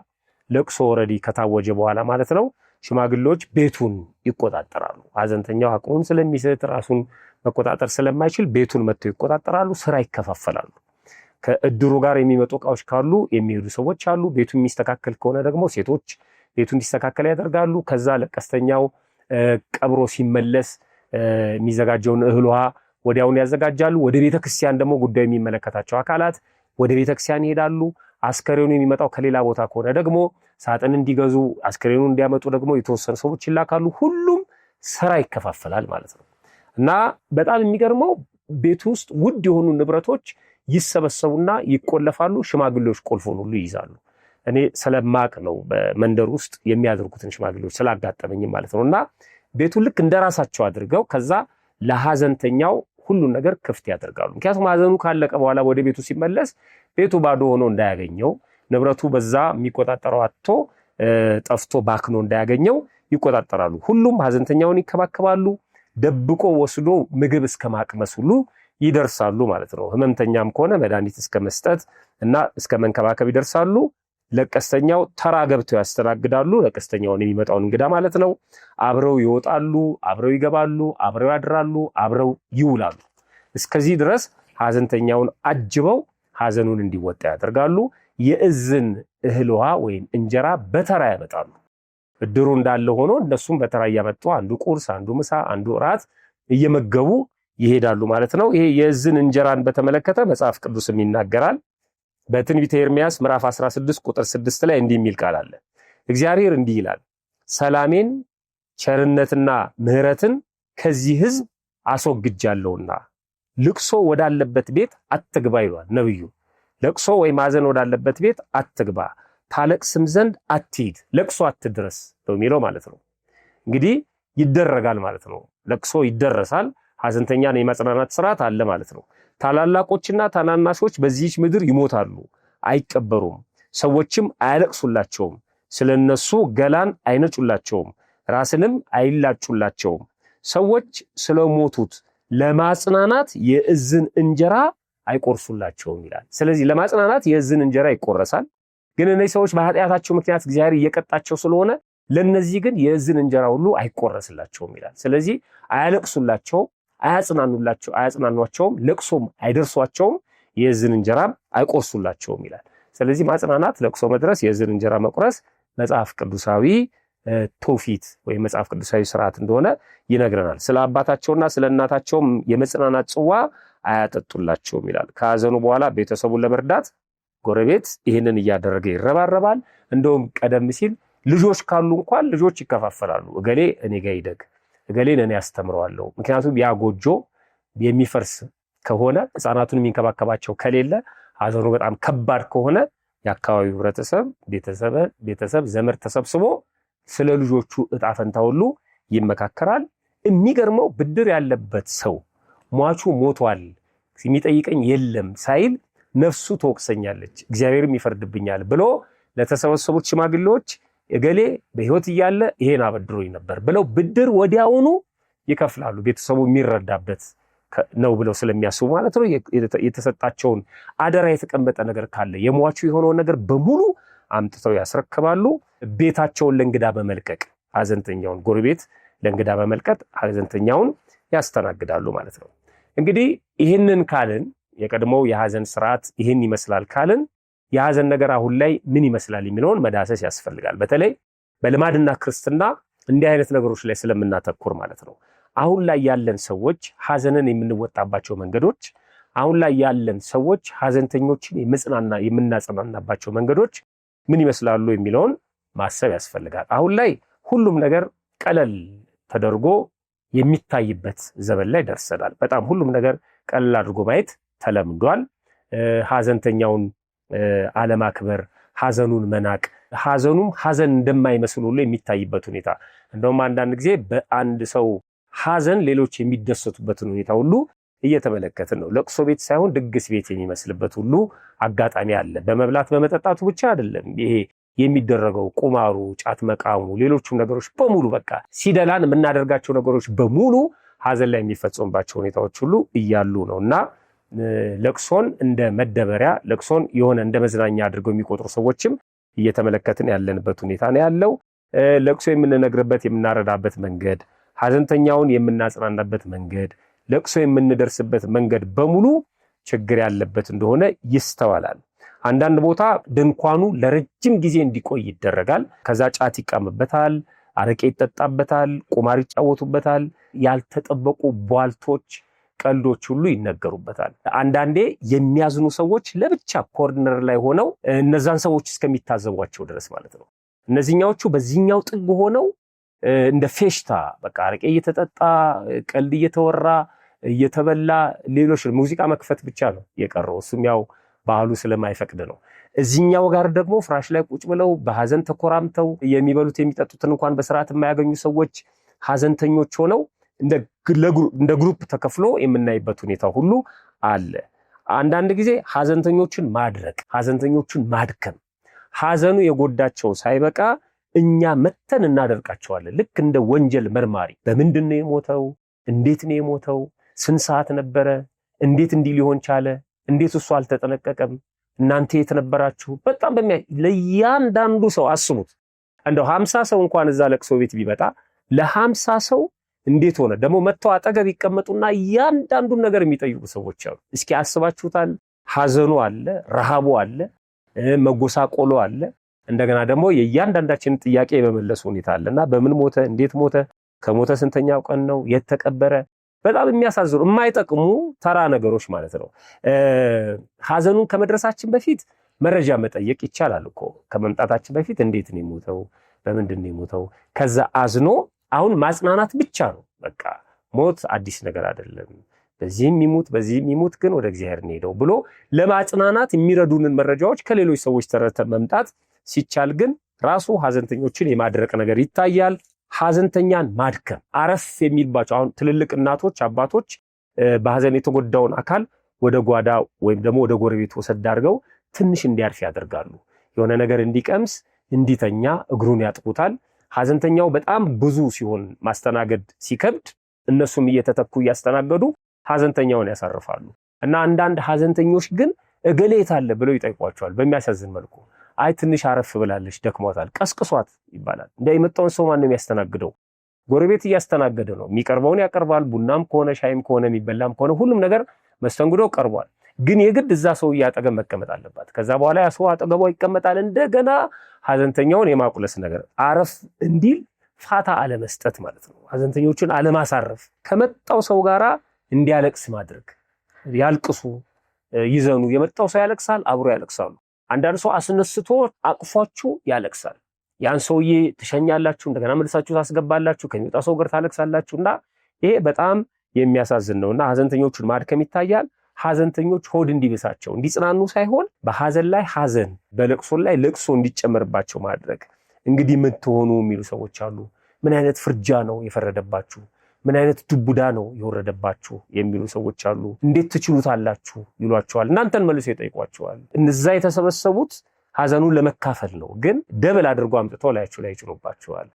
ለቅሶ ኦሬዲ ከታወጀ በኋላ ማለት ነው ሽማግሌዎች ቤቱን ይቆጣጠራሉ። ሐዘንተኛው አቅሙን ስለሚስት ራሱን መቆጣጠር ስለማይችል ቤቱን መጥተው ይቆጣጠራሉ። ስራ ይከፋፈላሉ። ከእድሩ ጋር የሚመጡ እቃዎች ካሉ የሚሄዱ ሰዎች አሉ። ቤቱ የሚስተካከል ከሆነ ደግሞ ሴቶች ቤቱ እንዲስተካከል ያደርጋሉ። ከዛ ለቀስተኛው ቀብሮ ሲመለስ የሚዘጋጀውን እህል ውሃ ወዲያውን ያዘጋጃሉ። ወደ ቤተክርስቲያን ደግሞ ጉዳዩ የሚመለከታቸው አካላት ወደ ቤተክርስቲያን ይሄዳሉ። አስከሬኑ የሚመጣው ከሌላ ቦታ ከሆነ ደግሞ ሳጥን እንዲገዙ አስከሬኑ እንዲያመጡ ደግሞ የተወሰኑ ሰዎች ይላካሉ። ሁሉም ስራ ይከፋፈላል ማለት ነው እና በጣም የሚገርመው ቤት ውስጥ ውድ የሆኑ ንብረቶች ይሰበሰቡና ይቆለፋሉ። ሽማግሌዎች ቁልፉን ሁሉ ይይዛሉ። እኔ ስለማቅ ነው በመንደር ውስጥ የሚያደርጉትን ሽማግሌዎች ስላጋጠመኝ ማለት ነው እና ቤቱን ልክ እንደራሳቸው አድርገው ከዛ ለሐዘንተኛው ሁሉን ነገር ክፍት ያደርጋሉ። ምክንያቱም ሐዘኑ ካለቀ በኋላ ወደ ቤቱ ሲመለስ ቤቱ ባዶ ሆኖ እንዳያገኘው፣ ንብረቱ በዛ የሚቆጣጠረው አጥቶ ጠፍቶ ባክኖ እንዳያገኘው ይቆጣጠራሉ። ሁሉም ሐዘንተኛውን ይከባከባሉ። ደብቆ ወስዶ ምግብ እስከ ማቅመስ ሁሉ ይደርሳሉ ማለት ነው። ህመምተኛም ከሆነ መድኃኒት እስከ መስጠት እና እስከ መንከባከብ ይደርሳሉ። ለቀስተኛው ተራ ገብተው ያስተናግዳሉ። ለቀስተኛውን የሚመጣውን እንግዳ ማለት ነው። አብረው ይወጣሉ፣ አብረው ይገባሉ፣ አብረው ያድራሉ፣ አብረው ይውላሉ። እስከዚህ ድረስ ሐዘንተኛውን አጅበው ሐዘኑን እንዲወጣ ያደርጋሉ። የእዝን እህል ውሃ ወይም እንጀራ በተራ ያመጣሉ። እድሩ እንዳለ ሆኖ እነሱም በተራ እያመጡ አንዱ ቁርስ፣ አንዱ ምሳ፣ አንዱ እራት እየመገቡ ይሄዳሉ ማለት ነው። ይሄ የእዝን እንጀራን በተመለከተ መጽሐፍ ቅዱስም ይናገራል። በትንቢተ ኤርምያስ ምዕራፍ 16 ቁጥር 6 ላይ እንዲህ የሚል ቃል አለ። እግዚአብሔር እንዲህ ይላል፣ ሰላሜን ቸርነትና ምሕረትን ከዚህ ሕዝብ አስወግጃለሁና ልቅሶ ወዳለበት ቤት አትግባ ይሏል ነብዩ። ለቅሶ ወይም ሐዘን ወዳለበት ቤት አትግባ፣ ታለቅስም ዘንድ አትሂድ፣ ለቅሶ አትድረስ ነው የሚለው ማለት ነው። እንግዲህ ይደረጋል ማለት ነው። ለቅሶ ይደረሳል። ሐዘንተኛን የማጽናናት ስርዓት አለ ማለት ነው። ታላላቆችና ታናናሾች በዚህች ምድር ይሞታሉ፣ አይቀበሩም። ሰዎችም አያለቅሱላቸውም፣ ስለነሱ ገላን አይነጩላቸውም፣ ራስንም አይላጩላቸውም። ሰዎች ስለሞቱት ለማጽናናት የእዝን እንጀራ አይቆርሱላቸውም ይላል። ስለዚህ ለማጽናናት የእዝን እንጀራ ይቆረሳል። ግን እነዚህ ሰዎች በኃጢአታቸው ምክንያት እግዚአብሔር እየቀጣቸው ስለሆነ ለነዚህ ግን የእዝን እንጀራ ሁሉ አይቆረስላቸውም ይላል። ስለዚህ አያለቅሱላቸውም፣ አያጽናኗቸውም፣ ለቅሶም አይደርሷቸውም፣ የእዝን እንጀራም አይቆርሱላቸውም ይላል። ስለዚህ ማጽናናት፣ ለቅሶ መድረስ፣ የእዝን እንጀራ መቁረስ መጽሐፍ ቅዱሳዊ ትውፊት ወይም መጽሐፍ ቅዱሳዊ ስርዓት እንደሆነ ይነግረናል። ስለ አባታቸውና ስለ እናታቸውም የመጽናናት ጽዋ አያጠጡላቸውም ይላል። ከሐዘኑ በኋላ ቤተሰቡን ለመርዳት ጎረቤት ይህንን እያደረገ ይረባረባል። እንደውም ቀደም ሲል ልጆች ካሉ እንኳን ልጆች ይከፋፈላሉ። እገሌ እኔ ጋር ይደግ፣ እገሌን እኔ ያስተምረዋለሁ። ምክንያቱም ያ ጎጆ የሚፈርስ ከሆነ ሕፃናቱን የሚንከባከባቸው ከሌለ ሐዘኑ በጣም ከባድ ከሆነ የአካባቢው ህብረተሰብ፣ ቤተሰብ፣ ዘመድ ተሰብስቦ ስለ ልጆቹ እጣ ፈንታ ሁሉ ይመካከራል። የሚገርመው ብድር ያለበት ሰው ሟቹ ሞቷል የሚጠይቀኝ የለም ሳይል ነፍሱ ትወቅሰኛለች እግዚአብሔርም ይፈርድብኛል ብሎ ለተሰበሰቡት ሽማግሌዎች እገሌ በህይወት እያለ ይሄን አበድሮኝ ነበር ብለው ብድር ወዲያውኑ ይከፍላሉ። ቤተሰቡ የሚረዳበት ነው ብለው ስለሚያስቡ ማለት ነው። የተሰጣቸውን አደራ የተቀመጠ ነገር ካለ የሟቹ የሆነውን ነገር በሙሉ አምጥተው ያስረክባሉ። ቤታቸውን ለእንግዳ በመልቀቅ ሐዘንተኛውን ጎረቤት ለእንግዳ በመልቀቅ ሐዘንተኛውን ያስተናግዳሉ ማለት ነው። እንግዲህ ይህንን ካልን የቀድሞው የሐዘን ስርዓት ይህን ይመስላል ካልን የሐዘን ነገር አሁን ላይ ምን ይመስላል የሚለውን መዳሰስ ያስፈልጋል። በተለይ በልማድና ክርስትና እንዲህ አይነት ነገሮች ላይ ስለምናተኩር ማለት ነው። አሁን ላይ ያለን ሰዎች ሐዘንን የምንወጣባቸው መንገዶች፣ አሁን ላይ ያለን ሰዎች ሐዘንተኞችን የምናጽናናባቸው መንገዶች ምን ይመስላሉ የሚለውን ማሰብ ያስፈልጋል። አሁን ላይ ሁሉም ነገር ቀለል ተደርጎ የሚታይበት ዘመን ላይ ደርሰናል። በጣም ሁሉም ነገር ቀለል አድርጎ ማየት ተለምዷል። ሐዘንተኛውን አለማክበር፣ ሐዘኑን መናቅ፣ ሐዘኑም ሐዘን እንደማይመስል ሁሉ የሚታይበት ሁኔታ፣ እንደውም አንዳንድ ጊዜ በአንድ ሰው ሐዘን ሌሎች የሚደሰቱበትን ሁኔታ ሁሉ እየተመለከትን ነው። ለቅሶ ቤት ሳይሆን ድግስ ቤት የሚመስልበት ሁሉ አጋጣሚ አለ። በመብላት በመጠጣቱ ብቻ አይደለም ይሄ የሚደረገው፣ ቁማሩ፣ ጫት መቃሙ፣ ሌሎቹም ነገሮች በሙሉ በቃ ሲደላን የምናደርጋቸው ነገሮች በሙሉ ሐዘን ላይ የሚፈጸሙባቸው ሁኔታዎች ሁሉ እያሉ ነውና ለቅሶን እንደ መደበሪያ፣ ለቅሶን የሆነ እንደ መዝናኛ አድርገው የሚቆጥሩ ሰዎችም እየተመለከትን ያለንበት ሁኔታ ነው ያለው። ለቅሶ የምንነግርበት የምናረዳበት መንገድ፣ ሐዘንተኛውን የምናጽናናበት መንገድ፣ ለቅሶ የምንደርስበት መንገድ በሙሉ ችግር ያለበት እንደሆነ ይስተዋላል። አንዳንድ ቦታ ድንኳኑ ለረጅም ጊዜ እንዲቆይ ይደረጋል። ከዛ ጫት ይቃምበታል፣ አረቄ ይጠጣበታል፣ ቁማር ይጫወቱበታል፣ ያልተጠበቁ ቧልቶች፣ ቀልዶች ሁሉ ይነገሩበታል። አንዳንዴ የሚያዝኑ ሰዎች ለብቻ ኮርነር ላይ ሆነው እነዛን ሰዎች እስከሚታዘቧቸው ድረስ ማለት ነው። እነዚህኛዎቹ በዚህኛው ጥግ ሆነው እንደ ፌሽታ በቃ አረቄ እየተጠጣ ቀልድ እየተወራ እየተበላ ሌሎች ሙዚቃ መክፈት ብቻ ነው የቀረው። እሱም ያው ባህሉ ስለማይፈቅድ ነው። እዚህኛው ጋር ደግሞ ፍራሽ ላይ ቁጭ ብለው በሐዘን ተኮራምተው የሚበሉት የሚጠጡትን እንኳን በስርዓት የማያገኙ ሰዎች ሐዘንተኞች ሆነው እንደ ግሩፕ ተከፍሎ የምናይበት ሁኔታ ሁሉ አለ። አንዳንድ ጊዜ ሐዘንተኞችን ማድረቅ፣ ሐዘንተኞችን ማድከም፣ ሐዘኑ የጎዳቸው ሳይበቃ እኛ መተን እናደርቃቸዋለን። ልክ እንደ ወንጀል መርማሪ በምንድን ነው የሞተው? እንዴት ነው የሞተው? ስንት ሰዓት ነበረ? እንዴት እንዲህ ሊሆን ቻለ? እንዴት እሱ አልተጠነቀቀም? እናንተ የት ነበራችሁ? በጣም ለእያንዳንዱ ሰው አስቡት። እንደው 50 ሰው እንኳን እዛ ለቅሶ ቤት ቢመጣ ለ50 ሰው እንዴት ሆነ? ደግሞ መተው አጠገብ ይቀመጡና እያንዳንዱን ነገር የሚጠይቁ ሰዎች አሉ። እስኪ አስባችሁታል? ሐዘኑ አለ፣ ረሃቡ አለ፣ መጎሳቆሉ አለ። እንደገና ደግሞ የእያንዳንዳችንን ጥያቄ የመመለስ ሁኔታ አለና በምን ሞተ? እንዴት ሞተ? ከሞተ ስንተኛው ቀን ነው? የት ተቀበረ? በጣም የሚያሳዝኑ የማይጠቅሙ ተራ ነገሮች ማለት ነው። ሐዘኑን ከመድረሳችን በፊት መረጃ መጠየቅ ይቻላል እኮ። ከመምጣታችን በፊት እንዴት ነው የሞተው? በምንድን ነው የሞተው? ከዛ አዝኖ አሁን ማጽናናት ብቻ ነው። በቃ ሞት አዲስ ነገር አይደለም፣ በዚህም ይሙት ግን ወደ እግዚአብሔር እንሄደው ብሎ ለማጽናናት የሚረዱንን መረጃዎች ከሌሎች ሰዎች ተረተን መምጣት ሲቻል ግን ራሱ ሐዘንተኞችን የማድረቅ ነገር ይታያል። ሐዘንተኛን ማድከም፣ አረፍ የሚልባቸው አሁን ትልልቅ እናቶች አባቶች በሐዘን የተጎዳውን አካል ወደ ጓዳ ወይም ደግሞ ወደ ጎረቤት ወሰድ አድርገው ትንሽ እንዲያርፍ ያደርጋሉ። የሆነ ነገር እንዲቀምስ እንዲተኛ እግሩን ያጥቁታል። ሐዘንተኛው በጣም ብዙ ሲሆን ማስተናገድ ሲከብድ እነሱም እየተተኩ እያስተናገዱ ሐዘንተኛውን ያሳርፋሉ። እና አንዳንድ ሐዘንተኞች ግን እገሌ የት አለ ብለው ይጠይቋቸዋል በሚያሳዝን መልኩ። አይ ትንሽ አረፍ ብላለች ደክሟታል፣ ቀስቅሷት ይባላል። እንደ የመጣውን ሰው ማን ነው የሚያስተናግደው? ጎረቤት እያስተናገደ ነው። የሚቀርበውን ያቀርባል። ቡናም ከሆነ ሻይም ከሆነ የሚበላም ከሆነ ሁሉም ነገር መስተንግዶ ቀርቧል። ግን የግድ እዛ ሰው አጠገብ መቀመጥ አለባት። ከዛ በኋላ ያ ሰው አጠገቧ ይቀመጣል። እንደገና ሐዘንተኛውን የማቁለስ ነገር፣ አረፍ እንዲል ፋታ አለመስጠት ማለት ነው። ሐዘንተኞችን አለማሳረፍ፣ ከመጣው ሰው ጋራ እንዲያለቅስ ማድረግ። ያልቅሱ፣ ይዘኑ። የመጣው ሰው ያለቅሳል፣ አብሮ ያለቅሳሉ። አንዳንድ ሰው አስነስቶ አቅፏችሁ ያለቅሳል። ያን ሰውዬ ትሸኛላችሁ፣ እንደገና መልሳችሁ ታስገባላችሁ፣ ከሚወጣ ሰው ጋር ታለቅሳላችሁና ይሄ በጣም የሚያሳዝን ነውና ሐዘንተኞቹን ማድከም ይታያል። ሐዘንተኞች ሆድ እንዲብሳቸው እንዲጽናኑ ሳይሆን በሐዘን ላይ ሐዘን በለቅሶ ላይ ለቅሶ እንዲጨመርባቸው ማድረግ። እንግዲህ ምን ትሆኑ የሚሉ ሰዎች አሉ። ምን አይነት ፍርጃ ነው የፈረደባችሁ? ምን አይነት ዱቡዳ ነው የወረደባችሁ የሚሉ ሰዎች አሉ። እንዴት ትችሉታላችሁ ይሏቸዋል። እናንተን መልሰው ይጠይቋቸዋል። እነዛ የተሰበሰቡት ሐዘኑን ለመካፈል ነው፣ ግን ደብል አድርጎ አምጥተው ላያችሁ ላይ ይጭኑባቸዋል።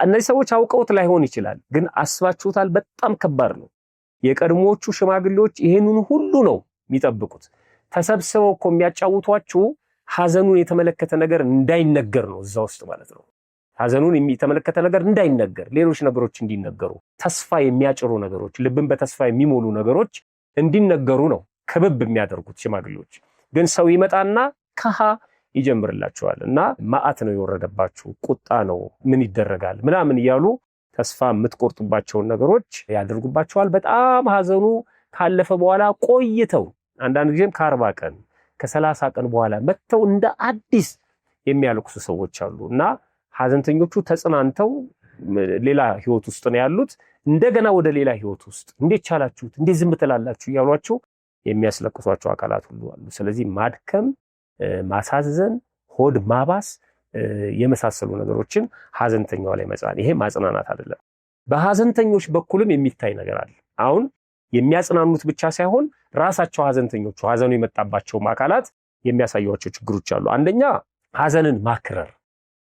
እነዚህ ሰዎች አውቀውት ላይሆን ይችላል፣ ግን አስባችሁታል? በጣም ከባድ ነው። የቀድሞዎቹ ሽማግሌዎች ይሄንን ሁሉ ነው የሚጠብቁት። ተሰብስበው እኮ የሚያጫውቷችሁ ሐዘኑን የተመለከተ ነገር እንዳይነገር ነው እዛ ውስጥ ማለት ነው። ሐዘኑን የተመለከተ ነገር እንዳይነገር፣ ሌሎች ነገሮች እንዲነገሩ፣ ተስፋ የሚያጭሩ ነገሮች፣ ልብን በተስፋ የሚሞሉ ነገሮች እንዲነገሩ ነው ክብብ የሚያደርጉት ሽማግሌዎች። ግን ሰው ይመጣና ከሃ ይጀምርላቸዋል እና መዓት ነው የወረደባችሁ፣ ቁጣ ነው፣ ምን ይደረጋል ምናምን እያሉ ተስፋ የምትቆርጡባቸውን ነገሮች ያደርጉባቸዋል። በጣም ሐዘኑ ካለፈ በኋላ ቆይተው አንዳንድ ጊዜም ከ40 ቀን ከ30 ቀን በኋላ መጥተው እንደ አዲስ የሚያለቅሱ ሰዎች አሉ እና ሐዘንተኞቹ ተጽናንተው ሌላ ህይወት ውስጥ ነው ያሉት። እንደገና ወደ ሌላ ህይወት ውስጥ እንዴት ቻላችሁት? እንዴት ዝም ትላላችሁ? እያሏቸው የሚያስለቅሷቸው አካላት ሁሉ አሉ። ስለዚህ ማድከም፣ ማሳዘን፣ ሆድ ማባስ የመሳሰሉ ነገሮችን ሐዘንተኛው ላይ መጫን፣ ይሄ ማጽናናት አይደለም። በሐዘንተኞች በኩልም የሚታይ ነገር አለ። አሁን የሚያጽናኑት ብቻ ሳይሆን ራሳቸው ሐዘንተኞቹ ሐዘኑ የመጣባቸው አካላት የሚያሳዩዋቸው ችግሮች አሉ። አንደኛ ሐዘንን ማክረር፣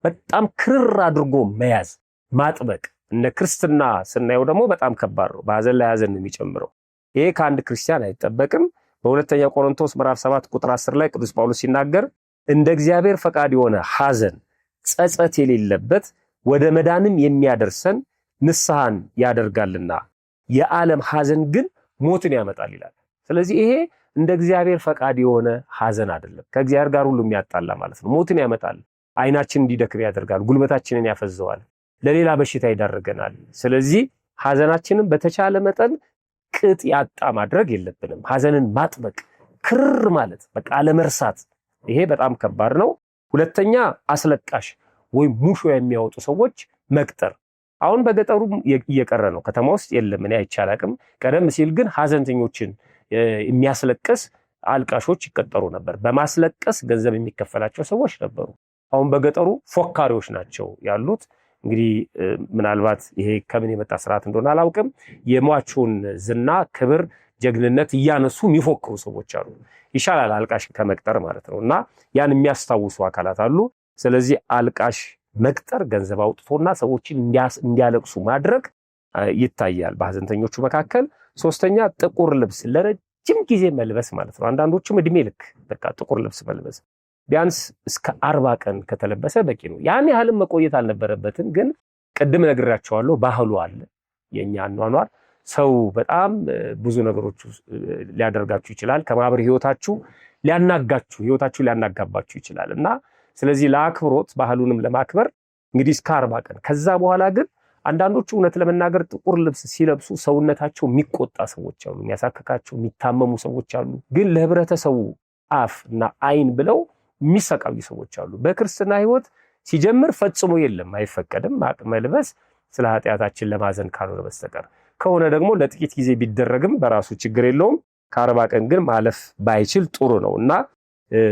በጣም ክርር አድርጎ መያዝ፣ ማጥበቅ። እነ ክርስትና ስናየው ደግሞ በጣም ከባድ ነው። በሐዘን ላይ ሐዘን ነው የሚጨምረው። ይሄ ከአንድ ክርስቲያን አይጠበቅም። በሁለተኛ ቆሮንቶስ ምዕራፍ 7 ቁጥር 10 ላይ ቅዱስ ጳውሎስ ሲናገር እንደ እግዚአብሔር ፈቃድ የሆነ ሐዘን ጸጸት የሌለበት ወደ መዳንም የሚያደርሰን ንስሐን ያደርጋልና የዓለም ሐዘን ግን ሞትን ያመጣል ይላል። ስለዚህ ይሄ እንደ እግዚአብሔር ፈቃድ የሆነ ሐዘን አይደለም፣ ከእግዚአብሔር ጋር ሁሉ የሚያጣላ ማለት ነው። ሞትን ያመጣል፣ አይናችን እንዲደክም ያደርጋል፣ ጉልበታችንን ያፈዘዋል፣ ለሌላ በሽታ ይዳርገናል። ስለዚህ ሐዘናችንን በተቻለ መጠን ቅጥ ያጣ ማድረግ የለብንም። ሐዘንን ማጥበቅ፣ ክርር ማለት በቃ አለመርሳት፣ ይሄ በጣም ከባድ ነው። ሁለተኛ አስለቃሽ ወይ ሙሾ የሚያወጡ ሰዎች መቅጠር። አሁን በገጠሩ እየቀረ ነው፣ ከተማ ውስጥ የለም፣ እኔ አይቻላቅም። ቀደም ሲል ግን ሐዘንተኞችን የሚያስለቅስ አልቃሾች ይቀጠሩ ነበር። በማስለቀስ ገንዘብ የሚከፈላቸው ሰዎች ነበሩ። አሁን በገጠሩ ፎካሪዎች ናቸው ያሉት። እንግዲህ ምናልባት ይሄ ከምን የመጣ ስርዓት እንደሆነ አላውቅም። የሟቹን ዝና፣ ክብር፣ ጀግንነት እያነሱ የሚፎክሩ ሰዎች አሉ። ይሻላል አልቃሽ ከመቅጠር ማለት ነው። እና ያን የሚያስታውሱ አካላት አሉ። ስለዚህ አልቃሽ መቅጠር፣ ገንዘብ አውጥቶና ሰዎችን እንዲያለቅሱ ማድረግ ይታያል በሀዘንተኞቹ መካከል። ሶስተኛ ጥቁር ልብስ ለረጅም ጊዜ መልበስ ማለት ነው። አንዳንዶቹም እድሜ ልክ በቃ ጥቁር ልብስ መልበስ ቢያንስ እስከ 40 ቀን ከተለበሰ በቂ ነው። ያን ያህልም መቆየት አልነበረበትም። ግን ቅድም ነግራቸዋለሁ፣ ባህሉ አለ። የኛ አኗኗር ሰው በጣም ብዙ ነገሮች ሊያደርጋችሁ ይችላል። ከማህበር ህይወታችሁ ሊያናጋባችሁ ይችላል እና ስለዚህ ለአክብሮት ባህሉንም ለማክበር እንግዲህ እስከ 40 ቀን ከዛ በኋላ ግን አንዳንዶቹ እውነት ለመናገር ጥቁር ልብስ ሲለብሱ ሰውነታቸው የሚቆጣ ሰዎች አሉ፣ የሚያሳክካቸው የሚታመሙ ሰዎች አሉ። ግን ለህብረተሰቡ አፍ እና አይን ብለው የሚሰቃዩ ሰዎች አሉ። በክርስትና ህይወት ሲጀምር ፈጽሞ የለም፣ አይፈቀድም ማቅ መልበስ ስለ ኃጢአታችን ለማዘን ካልሆነ በስተቀር። ከሆነ ደግሞ ለጥቂት ጊዜ ቢደረግም በራሱ ችግር የለውም። ከ40 ቀን ግን ማለፍ ባይችል ጥሩ ነው እና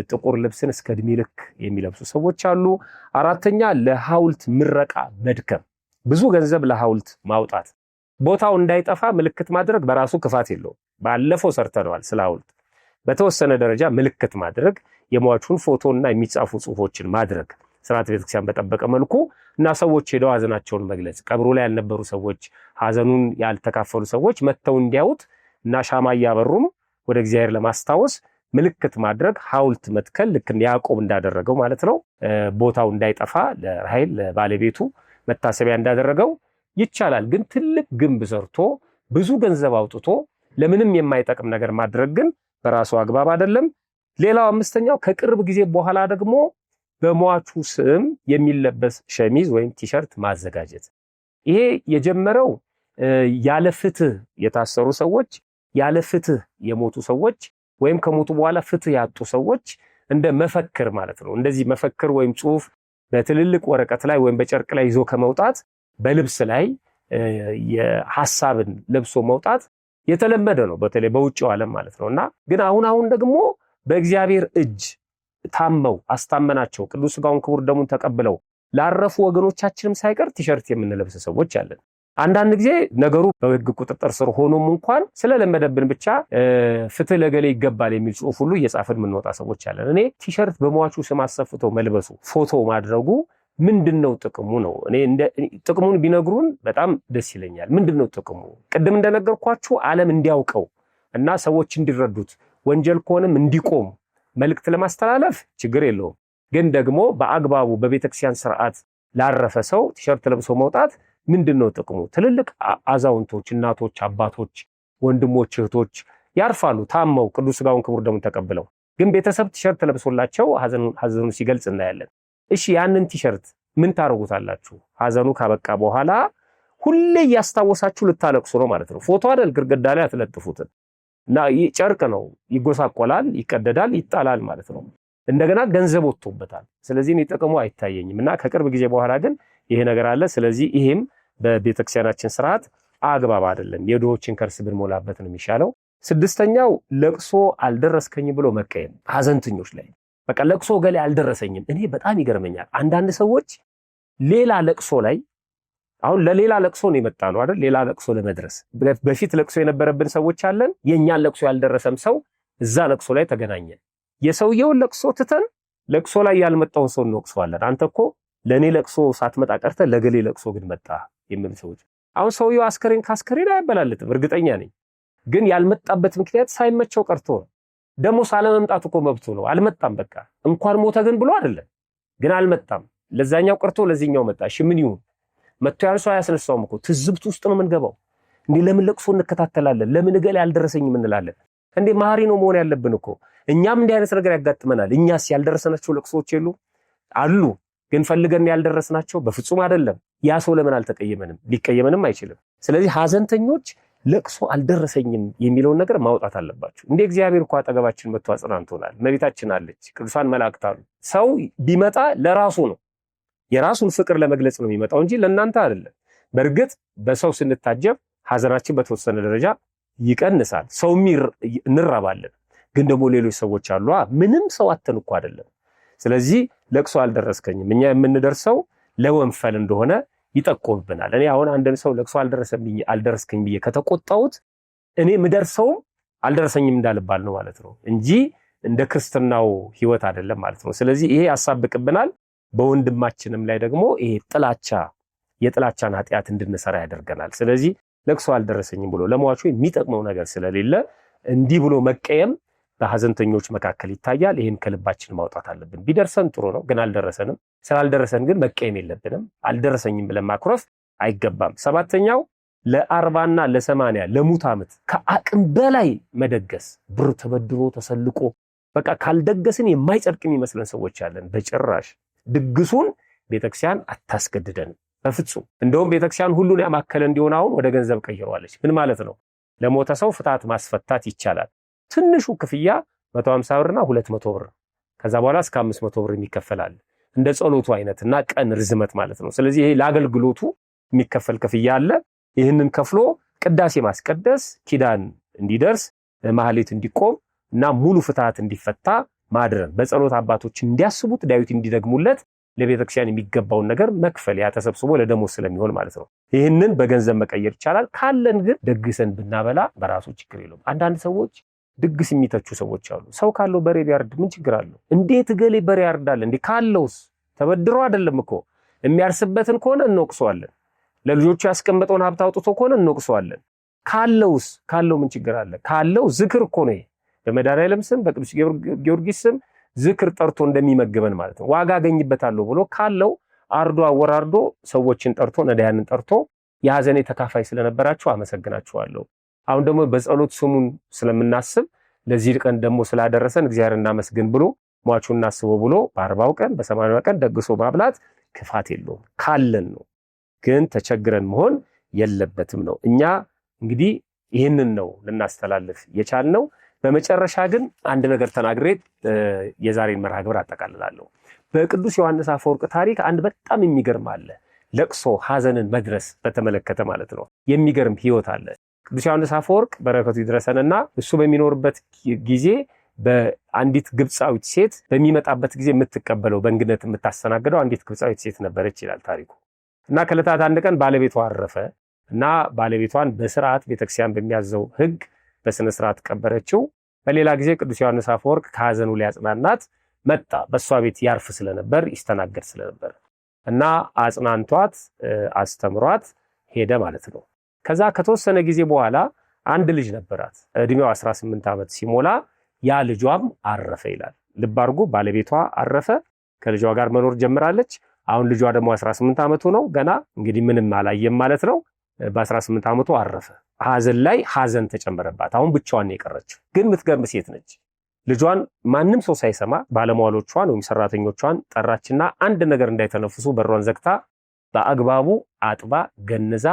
ጥቁር ልብስን እስከ እድሜ ልክ የሚለብሱ ሰዎች አሉ። አራተኛ ለሐውልት ምረቃ መድከም፣ ብዙ ገንዘብ ለሐውልት ማውጣት፣ ቦታው እንዳይጠፋ ምልክት ማድረግ በራሱ ክፋት የለውም። ባለፈው ሰርተነዋል ስለ ሐውልት። በተወሰነ ደረጃ ምልክት ማድረግ፣ የሟቹን ፎቶና የሚጻፉ ጽሁፎችን ማድረግ ስርዓተ ቤተክርስቲያን በጠበቀ መልኩ እና ሰዎች ሄደው ሐዘናቸውን መግለጽ፣ ቀብሩ ላይ ያልነበሩ ሰዎች፣ ሐዘኑን ያልተካፈሉ ሰዎች መተው እንዲያዩት እና ሻማ እያበሩም ወደ እግዚአብሔር ለማስታወስ ምልክት ማድረግ፣ ሐውልት መትከል ልክ ያዕቆብ እንዳደረገው ማለት ነው። ቦታው እንዳይጠፋ ለራሔል ለባለቤቱ መታሰቢያ እንዳደረገው ይቻላል። ግን ትልቅ ግንብ ሰርቶ ብዙ ገንዘብ አውጥቶ ለምንም የማይጠቅም ነገር ማድረግ ግን በራሱ አግባብ አይደለም። ሌላው አምስተኛው ከቅርብ ጊዜ በኋላ ደግሞ በሟቹ ስም የሚለበስ ሸሚዝ ወይም ቲሸርት ማዘጋጀት። ይሄ የጀመረው ያለ ፍትህ የታሰሩ ሰዎች፣ ያለ ፍትህ የሞቱ ሰዎች ወይም ከሞቱ በኋላ ፍትህ ያጡ ሰዎች እንደ መፈክር ማለት ነው። እንደዚህ መፈክር ወይም ጽሁፍ በትልልቅ ወረቀት ላይ ወይም በጨርቅ ላይ ይዞ ከመውጣት በልብስ ላይ የሐሳብን ለብሶ መውጣት የተለመደ ነው፣ በተለይ በውጭው ዓለም ማለት ነውና ግን አሁን ደግሞ በእግዚአብሔር እጅ ታመው አስታመናቸው ቅዱስ ሥጋውን ክቡር ደሙን ተቀብለው ላረፉ ወገኖቻችንም ሳይቀር ቲሸርት የምንለብስ ሰዎች አለን። አንዳንድ ጊዜ ነገሩ በሕግ ቁጥጥር ስር ሆኖም እንኳን ስለለመደብን ብቻ ፍትህ ለገሌ ይገባል የሚል ጽሁፍ ሁሉ እየጻፈን የምንወጣ ሰዎች አለን። እኔ ቲሸርት በሟቹ ስም አሰፍቶ መልበሱ ፎቶ ማድረጉ ምንድነው ጥቅሙ ነው? እኔ ጥቅሙን ቢነግሩን በጣም ደስ ይለኛል። ምንድነው ጥቅሙ? ቅድም እንደነገርኳችሁ ዓለም እንዲያውቀው እና ሰዎች እንዲረዱት ወንጀል ከሆነም እንዲቆም መልእክት ለማስተላለፍ ችግር የለውም። ግን ደግሞ በአግባቡ በቤተክርስቲያን ስርዓት ላረፈ ሰው ቲሸርት ለብሶ መውጣት ምንድነው ጥቅሙ? ትልልቅ አዛውንቶች፣ እናቶች፣ አባቶች፣ ወንድሞች፣ እህቶች ያርፋሉ ታመው ቅዱስ ሥጋውን ክቡር ደሙን ተቀብለው፣ ግን ቤተሰብ ቲሸርት ለብሶላቸው ሐዘኑን ሲገልጽ እናያለን። እሺ ያንን ቲሸርት ምን ታረጉታላችሁ? ሐዘኑ ካበቃ በኋላ ሁሌ እያስታወሳችሁ ልታለቅሱ ነው ማለት ነው። ፎቶ አይደል ግድግዳ ላይ አትለጥፉትም። እና ጨርቅ ነው፣ ይጎሳቆላል፣ ይቀደዳል፣ ይጣላል ማለት ነው። እንደገና ገንዘብ ወጥቶበታል። ስለዚህ እኔ ጥቅሙ አይታየኝም እና ከቅርብ ጊዜ በኋላ ግን ይሄ ነገር አለ። ስለዚህ ይሄም በቤተክርስቲያናችን ስርዓት አግባብ አይደለም። የድሆችን ከርስ ብንሞላበት ነው የሚሻለው። ስድስተኛው ለቅሶ አልደረስከኝም ብሎ መቀየም ሐዘንተኞች ላይ በቃ ለቅሶ ገሌ አልደረሰኝም። እኔ በጣም ይገርመኛል። አንዳንድ ሰዎች ሌላ ለቅሶ ላይ አሁን ለሌላ ለቅሶ ነው የመጣ ነው አይደል? ሌላ ለቅሶ ለመድረስ በፊት ለቅሶ የነበረብን ሰዎች አለን። የኛን ለቅሶ ያልደረሰም ሰው እዛ ለቅሶ ላይ ተገናኘን። የሰውየውን ለቅሶ ትተን ለቅሶ ላይ ያልመጣውን ሰው እንወቅሰዋለን። አንተ እኮ ለኔ ለቅሶ ሳትመጣ ቀርተ ለገሌ ለቅሶ ግን መጣ የሚሉ ሰዎች። አሁን ሰውየው አስከሬን ካስከሬን አያበላልጥም፣ እርግጠኛ ነኝ። ግን ያልመጣበት ምክንያት ሳይመቸው ቀርቶ ነው። ደግሞ ሳለመምጣት እኮ መብቱ ነው። አልመጣም በቃ እንኳን ሞተ ግን ብሎ አይደለም፣ ግን አልመጣም። ለዛኛው ቀርቶ ለዚህኛው መጣ። እሺ ምን ይሁን? መጥቶ ያን ሰው አያስነሳውም እኮ። ትዝብት ውስጥ ነው የምንገባው። እንዴ ለምን ለቅሶ እንከታተላለን? ለምን ገሌ አልደረሰኝም እንላለን? እንዴ መሐሪ ነው መሆን ያለብን እኮ። እኛም እንዲህ አይነት ነገር ያጋጥመናል። እኛስ ያልደረሰናቸው ለቅሶዎች የሉ አሉ፣ ግን ፈልገን ያልደረስናቸው በፍጹም አይደለም። ያ ሰው ለምን አልተቀየመንም? ሊቀየመንም አይችልም። ስለዚህ ሐዘንተኞች ለቅሶ አልደረሰኝም የሚለውን ነገር ማውጣት አለባቸው። እንደ እግዚአብሔር እኮ አጠገባችን መጥቶ አጽናንቶናል። እመቤታችን አለች፣ ቅዱሳን መላእክት አሉ። ሰው ቢመጣ ለራሱ ነው፣ የራሱን ፍቅር ለመግለጽ ነው የሚመጣው እንጂ ለእናንተ አይደለም። በእርግጥ በሰው ስንታጀብ ሐዘናችን በተወሰነ ደረጃ ይቀንሳል። ሰው እንራባለን፣ ግን ደግሞ ሌሎች ሰዎች አሉ። ምንም ሰው አተን እኮ አይደለም። ስለዚህ ለቅሶ አልደረስከኝም፣ እኛ የምንደርሰው ለወንፈል እንደሆነ ይጠቆምብናል። እኔ አሁን አንድን ሰው ለቅሶ አልደረስከኝ ብዬ ከተቆጣሁት እኔ ምደርሰውም አልደረሰኝም እንዳልባል ነው ማለት ነው እንጂ እንደ ክርስትናው ህይወት አይደለም ማለት ነው። ስለዚህ ይሄ ያሳብቅብናል። በወንድማችንም ላይ ደግሞ ይሄ የጥላቻን ኃጢአት እንድንሰራ ያደርገናል። ስለዚህ ለቅሶ አልደረሰኝም ብሎ ለሟቹ የሚጠቅመው ነገር ስለሌለ እንዲህ ብሎ መቀየም በሐዘንተኞች መካከል ይታያል። ይሄን ከልባችን ማውጣት አለብን። ቢደርሰን ጥሩ ነው፣ ግን አልደረሰንም። ስላልደረሰን ግን መቀየም የለብንም። አልደረሰኝም ብለን ማኩረፍ አይገባም። ሰባተኛው ለ40 እና ለ80 ለሙት ዓመት ከአቅም በላይ መደገስ፣ ብር ተበድሮ ተሰልቆ በቃ ካልደገስን የማይጸድቅ የሚመስለን ሰዎች አለን። በጭራሽ ድግሱን ቤተክርስቲያን አታስገድደን በፍጹም። እንደውም ቤተክርስቲያን ሁሉን ያማከለ እንዲሆን አሁን ወደ ገንዘብ ቀይረዋለች። ምን ማለት ነው? ለሞተ ሰው ፍትሐት ማስፈታት ይቻላል። ትንሹ ክፍያ 150 ብርና 200 ብር፣ ከዛ በኋላ እስከ 500 ብር የሚከፈላል እንደ ጸሎቱ አይነትና ቀን ርዝመት ማለት ነው። ስለዚህ ይሄ ለአገልግሎቱ የሚከፈል ክፍያ አለ። ይህንን ከፍሎ ቅዳሴ ማስቀደስ፣ ኪዳን እንዲደርስ፣ ማህሌት እንዲቆም እና ሙሉ ፍትሐት እንዲፈታ ማድረግ፣ በጸሎት አባቶች እንዲያስቡት፣ ዳዊት እንዲደግሙለት ለቤተክርስቲያን የሚገባውን ነገር መክፈል፣ ያ ተሰብስቦ ለደሞዝ ስለሚሆን ማለት ነው። ይህንን በገንዘብ መቀየር ይቻላል። ካለን ግን ደግሰን ብናበላ በራሱ ችግር የለውም። አንዳንድ ሰዎች ድግስ የሚተቹ ሰዎች አሉ። ሰው ካለው በሬ ቢያርድ ምን ችግር አለው? እንዴት እገሌ በሬ ያርዳል እንዴ? ካለውስ ተበድሮ አይደለም እኮ የሚያርስበትን ከሆነ እንወቅሰዋለን። ለልጆቹ ያስቀመጠውን ሀብት አውጥቶ ከሆነ እንወቅሰዋለን። ካለው ምን ችግር አለ? ካለው ዝክር እኮ ነው። በመድኃኔዓለም ስም በቅዱስ ጊዮርጊስ ስም ዝክር ጠርቶ እንደሚመግበን ማለት ነው። ዋጋ አገኝበታለሁ ብሎ ካለው አርዶ አወራርዶ ሰዎችን ጠርቶ ነዳያንን ጠርቶ የሐዘኔ ተካፋይ ስለነበራችሁ አመሰግናችኋለሁ፣ አሁን ደግሞ በጸሎት ስሙን ስለምናስብ ለዚህ ቀን ደግሞ ስላደረሰን እግዚአብሔር እናመስግን ብሎ ሟቹን እናስበው ብሎ በ40 ቀን በ80 ቀን ደግሶ ማብላት ክፋት የለውም። ካለን ነው። ግን ተቸግረን መሆን የለበትም ነው። እኛ እንግዲህ ይህንን ነው ልናስተላልፍ የቻልነው። በመጨረሻ ግን አንድ ነገር ተናግሬ የዛሬን መርሃ ግብር አጠቃልላለሁ። በቅዱስ ዮሐንስ አፈወርቅ ታሪክ አንድ በጣም የሚገርም አለ። ለቅሶ ሐዘንን መድረስ በተመለከተ ማለት ነው። የሚገርም ህይወት አለ። ቅዱስ ዮሐንስ አፈወርቅ በረከቱ ይድረሰንና እሱ በሚኖርበት ጊዜ በአንዲት ግብፃዊት ሴት በሚመጣበት ጊዜ የምትቀበለው በእንግድነት የምታስተናግደው አንዲት ግብፃዊት ሴት ነበረች ይላል ታሪኩ። እና ከዕለታት አንድ ቀን ባለቤቷ አረፈ እና ባለቤቷን በስርዓት ቤተክርስቲያን በሚያዘው ህግ በስነ ስርዓት ቀበረችው። በሌላ ጊዜ ቅዱስ ዮሐንስ አፈወርቅ ከሐዘኑ ሊያጽናናት መጣ። በሷ ቤት ያርፍ ስለነበር ይስተናገድ ስለነበር እና አጽናንቷት አስተምሯት ሄደ ማለት ነው። ከዛ ከተወሰነ ጊዜ በኋላ አንድ ልጅ ነበራት። እድሜው 18 ዓመት ሲሞላ ያ ልጇም አረፈ ይላል። ልብ አድርጉ፣ ባለቤቷ አረፈ፣ ከልጇ ጋር መኖር ጀምራለች። አሁን ልጇ ደግሞ 18 ዓመቱ ነው። ገና እንግዲህ ምንም አላየም ማለት ነው። በ18 ዓመቱ አረፈ። ሐዘን ላይ ሐዘን ተጨመረባት። አሁን ብቻዋን የቀረችው ግን የምትገርም ሴት ነች። ልጇን ማንም ሰው ሳይሰማ ባለሟሎቿን ወይም ሰራተኞቿን ጠራችና አንድ ነገር እንዳይተነፍሱ በሯን ዘግታ በአግባቡ አጥባ ገንዛ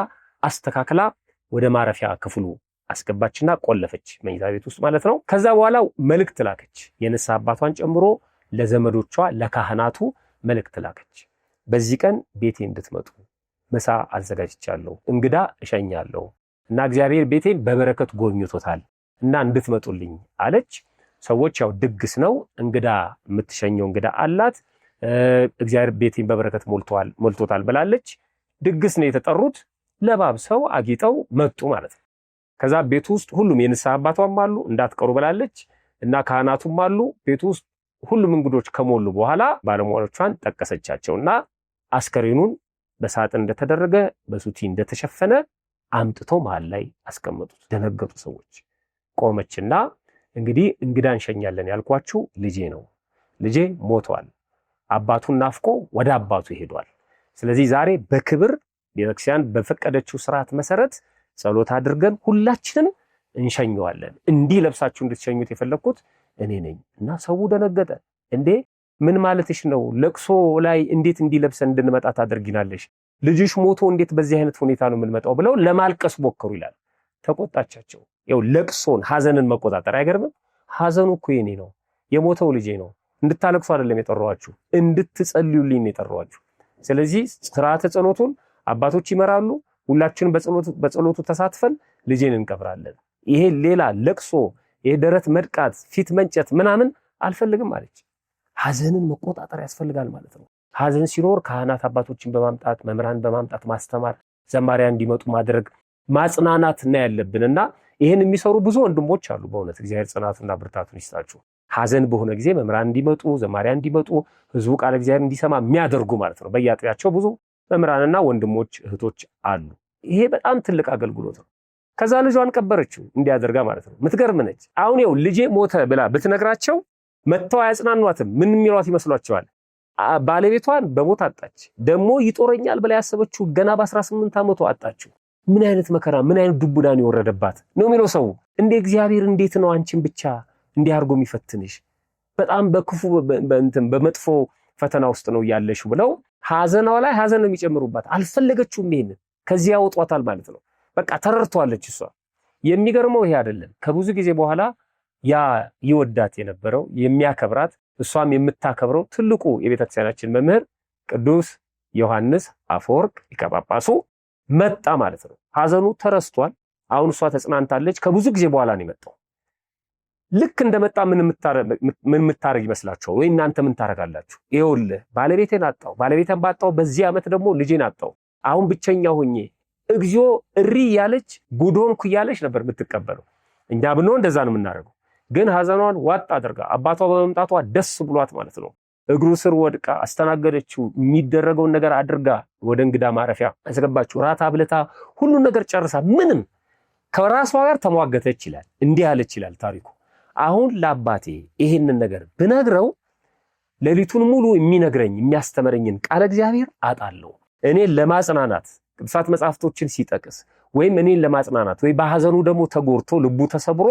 አስተካክላ ወደ ማረፊያ ክፍሉ አስገባችና ቆለፈች፣ መኝታ ቤት ውስጥ ማለት ነው። ከዛ በኋላ መልእክት ላከች፣ የንስሐ አባቷን ጨምሮ ለዘመዶቿ ለካህናቱ መልእክት ላከች። በዚህ ቀን ቤቴ እንድትመጡ ምሳ አዘጋጅቻለሁ፣ እንግዳ እሸኛለሁ እና እግዚአብሔር ቤቴን በበረከት ጎብኝቶታል እና እንድትመጡልኝ አለች። ሰዎች ያው ድግስ ነው፣ እንግዳ የምትሸኘው እንግዳ አላት። እግዚአብሔር ቤቴን በበረከት ሞልቶታል ብላለች። ድግስ ነው የተጠሩት። ለባብሰው አጊጠው መጡ ማለት ነው። ከዛ ቤቱ ውስጥ ሁሉም የንስሐ አባቷም አሉ እንዳትቀሩ ብላለች እና ካህናቱም አሉ። ቤቱ ውስጥ ሁሉም እንግዶች ከሞሉ በኋላ ባለሟሎቿን ጠቀሰቻቸውና አስከሬኑን በሳጥን እንደተደረገ በሱቲ እንደተሸፈነ አምጥተው መሃል ላይ አስቀመጡት። ደነገጡ ሰዎች። ቆመችና እንግዲህ እንግዳ እንሸኛለን ያልኳችሁ ልጄ ነው፣ ልጄ ሞቷል፣ አባቱን ናፍቆ ወደ አባቱ ሄዷል። ስለዚህ ዛሬ በክብር ቤተክርስቲያን በፈቀደችው ስርዓት መሰረት ጸሎት አድርገን ሁላችንም እንሸኘዋለን። እንዲህ ለብሳችሁ እንድትሸኙት የፈለኩት እኔ ነኝ እና ሰው ደነገጠ። እንዴ ምን ማለትሽ ነው? ለቅሶ ላይ እንዴት እንዲህ ለብሰን እንድንመጣ ታደርጊናለሽ? ልጅሽ ሞቶ እንዴት በዚህ አይነት ሁኔታ ነው የምንመጣው? ብለው ለማልቀስ ሞከሩ ይላል። ተቆጣቻቸው። ያው ለቅሶን ሐዘንን መቆጣጠር አይገርምም? ሐዘኑ እኮ የኔ ነው፣ የሞተው ልጄ ነው። እንድታለቅሱ አይደለም የጠራኋችሁ፣ እንድትጸልዩልኝ ነው የጠራኋችሁ። ስለዚህ ስርዓተ ጸሎቱን አባቶች ይመራሉ። ሁላችንም በጸሎቱ ተሳትፈን ልጄን እንቀብራለን። ይሄ ሌላ ለቅሶ፣ ይሄ ደረት መድቃት፣ ፊት መንጨት ምናምን አልፈልግም አለች። ሐዘንን መቆጣጠር ያስፈልጋል ማለት ነው። ሐዘን ሲኖር ካህናት አባቶችን በማምጣት መምህራን በማምጣት ማስተማር፣ ዘማሪያን እንዲመጡ ማድረግ፣ ማጽናናት እና ያለብንና ይሄን የሚሰሩ ብዙ ወንድሞች አሉ። በእውነት እግዚአብሔር ጽናቱና ብርታቱን ይስጣችሁ። ሐዘን በሆነ ጊዜ መምህራን እንዲመጡ፣ ዘማሪያን እንዲመጡ፣ ህዝቡ ቃል እግዚአብሔር እንዲሰማ የሚያደርጉ ማለት ነው። በየአጥቢያቸው ብዙ መምህራንና ወንድሞች እህቶች አሉ። ይሄ በጣም ትልቅ አገልግሎት ነው። ከዛ ልጇን ቀበረችው እንዲያደርጋ ማለት ነው። ምትገርም ነች። አሁን ይኸው ልጄ ሞተ ብላ ብትነግራቸው መተው አያጽናኗትም። ምን የሚሏት ይመስሏቸዋል? ባለቤቷን በሞት አጣች። ደግሞ ይጦረኛል ብላ ያሰበችው ገና በ18 ዓመቷ አጣችው። ምን አይነት መከራ፣ ምን አይነት ዱቡዳን የወረደባት ነው የሚለው ሰው። እንደ እግዚአብሔር እንዴት ነው አንቺን ብቻ እንዲህ አድርጎ የሚፈትንሽ? በጣም በክፉ በመጥፎ ፈተና ውስጥ ነው ያለሽ ብለው ሐዘኗ ላይ ሐዘን ነው የሚጨምሩባት። አልፈለገችውም። ይሄንን ከዚያ ያወጧታል ማለት ነው። በቃ ተረርቷለች እሷ። የሚገርመው ይሄ አይደለም። ከብዙ ጊዜ በኋላ ያ ይወዳት የነበረው የሚያከብራት እሷም የምታከብረው ትልቁ የቤተክርስቲያናችን መምህር ቅዱስ ዮሐንስ አፈወርቅ ሊቀ ጳጳሱ መጣ ማለት ነው። ሐዘኑ ተረስቷል። አሁን እሷ ተጽናንታለች። ከብዙ ጊዜ በኋላ ነው የመጣው። ልክ እንደመጣ ምን የምታረግ ይመስላችኋል? ወይ እናንተ ምን ታረጋላችሁ? ይኸውልህ ባለቤቴን አጣው፣ ባለቤቴን ባጣው በዚህ ዓመት ደግሞ ልጄን አጣው። አሁን ብቸኛ ሆኜ እግዚኦ እሪ ያለች ጉዶንኩ ያለች ነበር የምትቀበለው። እኛ ብንሆን እንደዛ ነው የምናደርገው። ግን ሐዘኗን ዋጥ አድርጋ አባቷ በመምጣቷ ደስ ብሏት ማለት ነው እግሩ ስር ወድቃ አስተናገደችው። የሚደረገውን ነገር አድርጋ ወደ እንግዳ ማረፊያ አስገባችው። ራት አብልታ ሁሉን ነገር ጨርሳ ምንም ከራሷ ጋር ተሟገተች ይላል። እንዲህ አለች ይላል ታሪኩ። አሁን ለአባቴ ይሄንን ነገር ብነግረው ሌሊቱን ሙሉ የሚነግረኝ የሚያስተምረኝን ቃል እግዚአብሔር አጣለው። እኔን ለማጽናናት ቅዱሳት መጻሕፍቶችን ሲጠቅስ ወይም እኔን ለማጽናናት ወይ በሐዘኑ ደግሞ ተጎርቶ ልቡ ተሰብሮ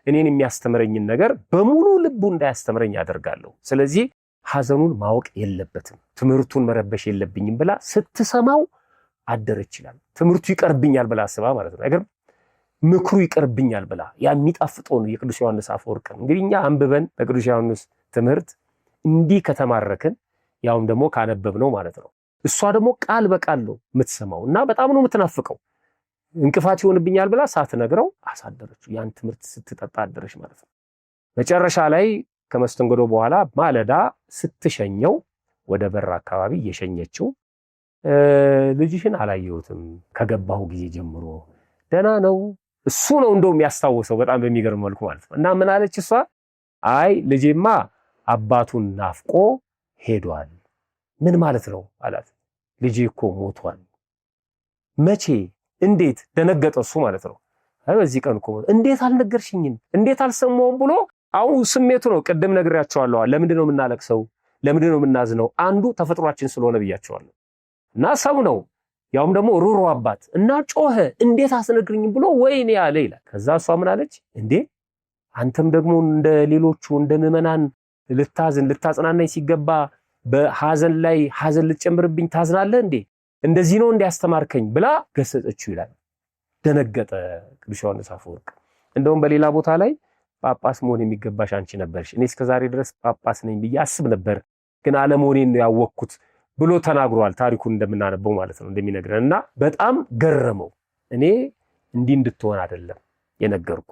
እኔን የሚያስተምረኝን ነገር በሙሉ ልቡ እንዳያስተምረኝ አደርጋለሁ። ስለዚህ ሐዘኑን ማወቅ የለበትም፣ ትምህርቱን መረበሽ የለብኝም ብላ ስትሰማው አደረች ይላል። ትምህርቱ ይቀርብኛል ብላ አስባ ማለት ነው። አይገርም? ምክሩ ይቀርብኛል ብላ ያ የሚጣፍጠው ነው የቅዱስ ዮሐንስ አፈወርቅ። እንግዲህ እኛ አንብበን በቅዱስ ዮሐንስ ትምህርት እንዲህ ከተማረክን ያውም ደግሞ ካነበብነው ማለት ነው። እሷ ደግሞ ቃል በቃል ነው የምትሰማው እና በጣም ነው የምትናፍቀው። እንቅፋት ይሆንብኛል ብላ ሳትነግረው አሳደረችው። ያን ትምህርት ስትጠጣ አደረች ማለት ነው። መጨረሻ ላይ ከመስተንግዶ በኋላ ማለዳ ስትሸኘው ወደ በር አካባቢ እየሸኘችው ልጅሽን አላየሁትም ከገባሁ ጊዜ ጀምሮ ደህና ነው። እሱ ነው እንደውም ያስታወሰው በጣም በሚገርም መልኩ ማለት ነው። እና ምን አለች እሷ? አይ ልጄማ አባቱን ናፍቆ ሄዷል። ምን ማለት ነው አላት። ልጄ እኮ ሞቷል። መቼ? እንዴት? ደነገጠ እሱ ማለት ነው። አይ በዚህ ቀን እኮ እንዴት አልነገርሽኝም? እንዴት አልሰማውም ብሎ አሁን ስሜቱ ነው። ቅድም ነግሬያቸዋለሁ። ለምንድን ነው የምናለቅሰው? ለምንድን ነው የምናዝነው? አንዱ ተፈጥሯችን ስለሆነ ብያቸዋለሁ። እና ሰው ነው ያውም ደግሞ ሩሩ አባት እና ጮኸ። እንዴት አስነግርኝም ብሎ ወይኔ ያለ ይላል። ከዛ እሷ ምን አለች? እንዴ አንተም ደግሞ እንደ ሌሎቹ እንደ ምዕመናን ልታዝን ልታጽናናኝ ሲገባ በሐዘን ላይ ሐዘን ልትጨምርብኝ ታዝናለህ እንዴ? እንደዚህ ነው እንዲያስተማርከኝ ብላ ገሰጸችው ይላል። ደነገጠ ቅዱስ ዮሐንስ አፈወርቅ። እንደውም በሌላ ቦታ ላይ ጳጳስ መሆን የሚገባሽ አንቺ ነበርሽ፣ እኔ እስከዛሬ ድረስ ጳጳስ ነኝ ብዬ አስብ ነበር፣ ግን አለመሆኔን ነው ያወቅኩት ብሎ ተናግሯል። ታሪኩን እንደምናነበው ማለት ነው እንደሚነግረን እና በጣም ገረመው። እኔ እንዲህ እንድትሆን አይደለም የነገርኩ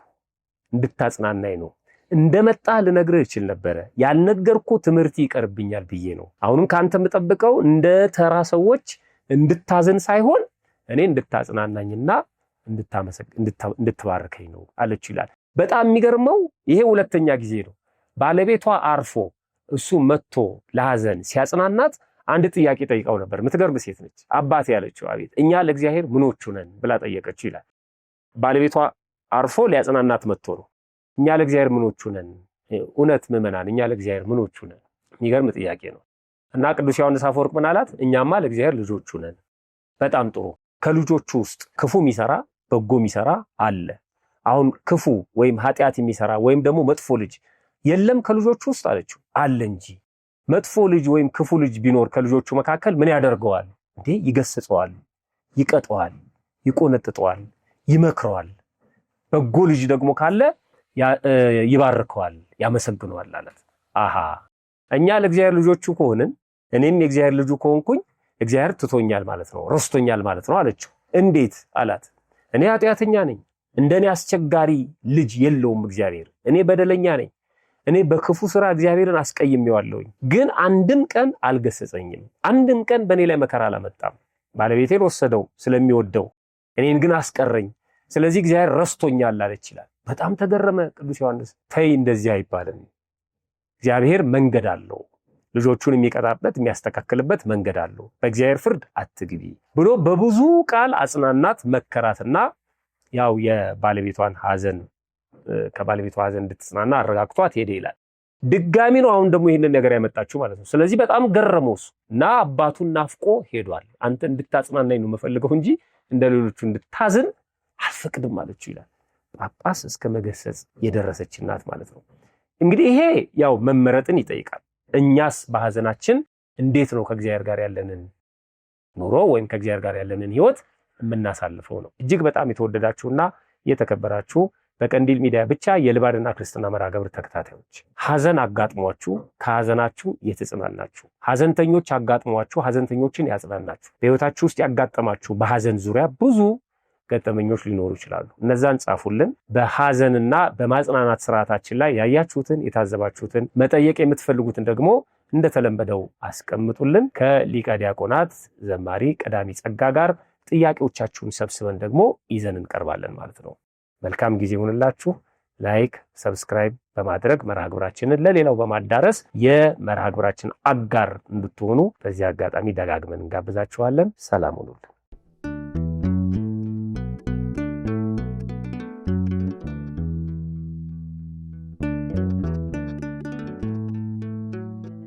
እንድታጽናናኝ ነው። እንደመጣ ልነግርህ እችል ነበረ፣ ያልነገርኩ ትምህርት ይቀርብኛል ብዬ ነው። አሁንም ካንተ የምጠብቀው እንደ ተራ ሰዎች እንድታዘን ሳይሆን እኔ እንድታጽናናኝና እንድትባርከኝ ነው አለች ይላል። በጣም የሚገርመው ይሄ ሁለተኛ ጊዜ ነው። ባለቤቷ አርፎ እሱ መጥቶ ለሐዘን ሲያጽናናት አንድ ጥያቄ ጠይቀው ነበር። የምትገርም ሴት ነች። አባቴ ያለችው አቤት እኛ ለእግዚአብሔር ምኖቹ ነን ብላ ጠየቀችው ይላል። ባለቤቷ አርፎ ሊያጽናናት መጥቶ ነው። እኛ ለእግዚአብሔር ምኖቹ ነን? እውነት ምዕመናን እኛ ለእግዚአብሔር ምኖቹ ነን? የሚገርም ጥያቄ ነው። እና ቅዱስ ዮሐንስ አፈወርቅ ምን አላት? እኛማ ለእግዚአብሔር ልጆቹ ነን። በጣም ጥሩ። ከልጆቹ ውስጥ ክፉ የሚሰራ በጎ የሚሰራ አለ። አሁን ክፉ ወይም ኃጢአት የሚሰራ ወይም ደግሞ መጥፎ ልጅ የለም ከልጆቹ ውስጥ አለችው። አለ እንጂ መጥፎ ልጅ ወይም ክፉ ልጅ ቢኖር ከልጆቹ መካከል ምን ያደርገዋል እንዴ? ይገስጸዋል፣ ይቀጠዋል፣ ይቆነጥጠዋል፣ ይመክረዋል። በጎ ልጅ ደግሞ ካለ ይባርከዋል፣ ያመሰግነዋል አላት። አሃ እኛ ለእግዚአብሔር ልጆቹ ከሆንን እኔም የእግዚአብሔር ልጁ ከሆንኩኝ እግዚአብሔር ትቶኛል ማለት ነው፣ ረስቶኛል ማለት ነው አለችው። እንዴት አላት። እኔ ኃጢአተኛ ነኝ፣ እንደኔ አስቸጋሪ ልጅ የለውም እግዚአብሔር። እኔ በደለኛ ነኝ። እኔ በክፉ ስራ እግዚአብሔርን አስቀይሜዋለሁኝ፣ ግን አንድም ቀን አልገሰጸኝም፣ አንድም ቀን በእኔ ላይ መከራ አላመጣም። ባለቤቴን ወሰደው ስለሚወደው፣ እኔን ግን አስቀረኝ፣ ስለዚህ እግዚአብሔር ረስቶኛል አለች ይላል። በጣም ተገረመ ቅዱስ ዮሐንስ። ተይ እንደዚህ አይባልም፣ እግዚአብሔር መንገድ አለው፣ ልጆቹን የሚቀጣበት የሚያስተካክልበት መንገድ አለው፣ በእግዚአብሔር ፍርድ አትግቢ ብሎ በብዙ ቃል አጽናናት፣ መከራትና ያው የባለቤቷን ሐዘን ከባለቤቷ ሐዘን እንድትጽናና አረጋግቷት ሄደ ይላል። ድጋሚ ነው አሁን ደግሞ ይሄንን ነገር ያመጣችው ማለት ነው። ስለዚህ በጣም ገረመውስ እና አባቱን ናፍቆ ሄዷል። አንተ እንድታጽናናኝ ነው የምፈልገው እንጂ እንደሌሎቹ እንድታዝን አልፈቅድም አለችው ይላል። ጳጳስ እስከ መገሰጽ የደረሰች እናት ማለት ነው። እንግዲህ ይሄ ያው መመረጥን ይጠይቃል። እኛስ በሐዘናችን እንዴት ነው ከእግዚአብሔር ጋር ያለንን ኑሮ ወይም ከእግዚአብሔር ጋር ያለንን ህይወት የምናሳልፈው ነው። እጅግ በጣም የተወደዳችሁና የተከበራችሁ በቀንዲል ሚዲያ ብቻ የልባድና ክርስትና መርሃ ግብር ተከታታዮች ሐዘን አጋጥሟችሁ ከሐዘናችሁ የተጽናናችሁ፣ ሐዘንተኞች አጋጥሟችሁ ሐዘንተኞችን ያጽናናችሁ፣ በህይወታችሁ ውስጥ ያጋጠማችሁ በሐዘን ዙሪያ ብዙ ገጠመኞች ሊኖሩ ይችላሉ። እነዛን ጻፉልን። በሐዘንና በማጽናናት ስርዓታችን ላይ ያያችሁትን የታዘባችሁትን መጠየቅ የምትፈልጉትን ደግሞ እንደተለመደው አስቀምጡልን። ከሊቀ ዲያቆናት ዘማሪ ቀዳሚ ጸጋ ጋር ጥያቄዎቻችሁን ሰብስበን ደግሞ ይዘን እንቀርባለን ማለት ነው። መልካም ጊዜ ይሁንላችሁ። ላይክ፣ ሰብስክራይብ በማድረግ መርሃ ግብራችንን ለሌላው በማዳረስ የመርሃ ግብራችን አጋር እንድትሆኑ በዚህ አጋጣሚ ደጋግመን እንጋብዛችኋለን። ሰላም ሁኑልን።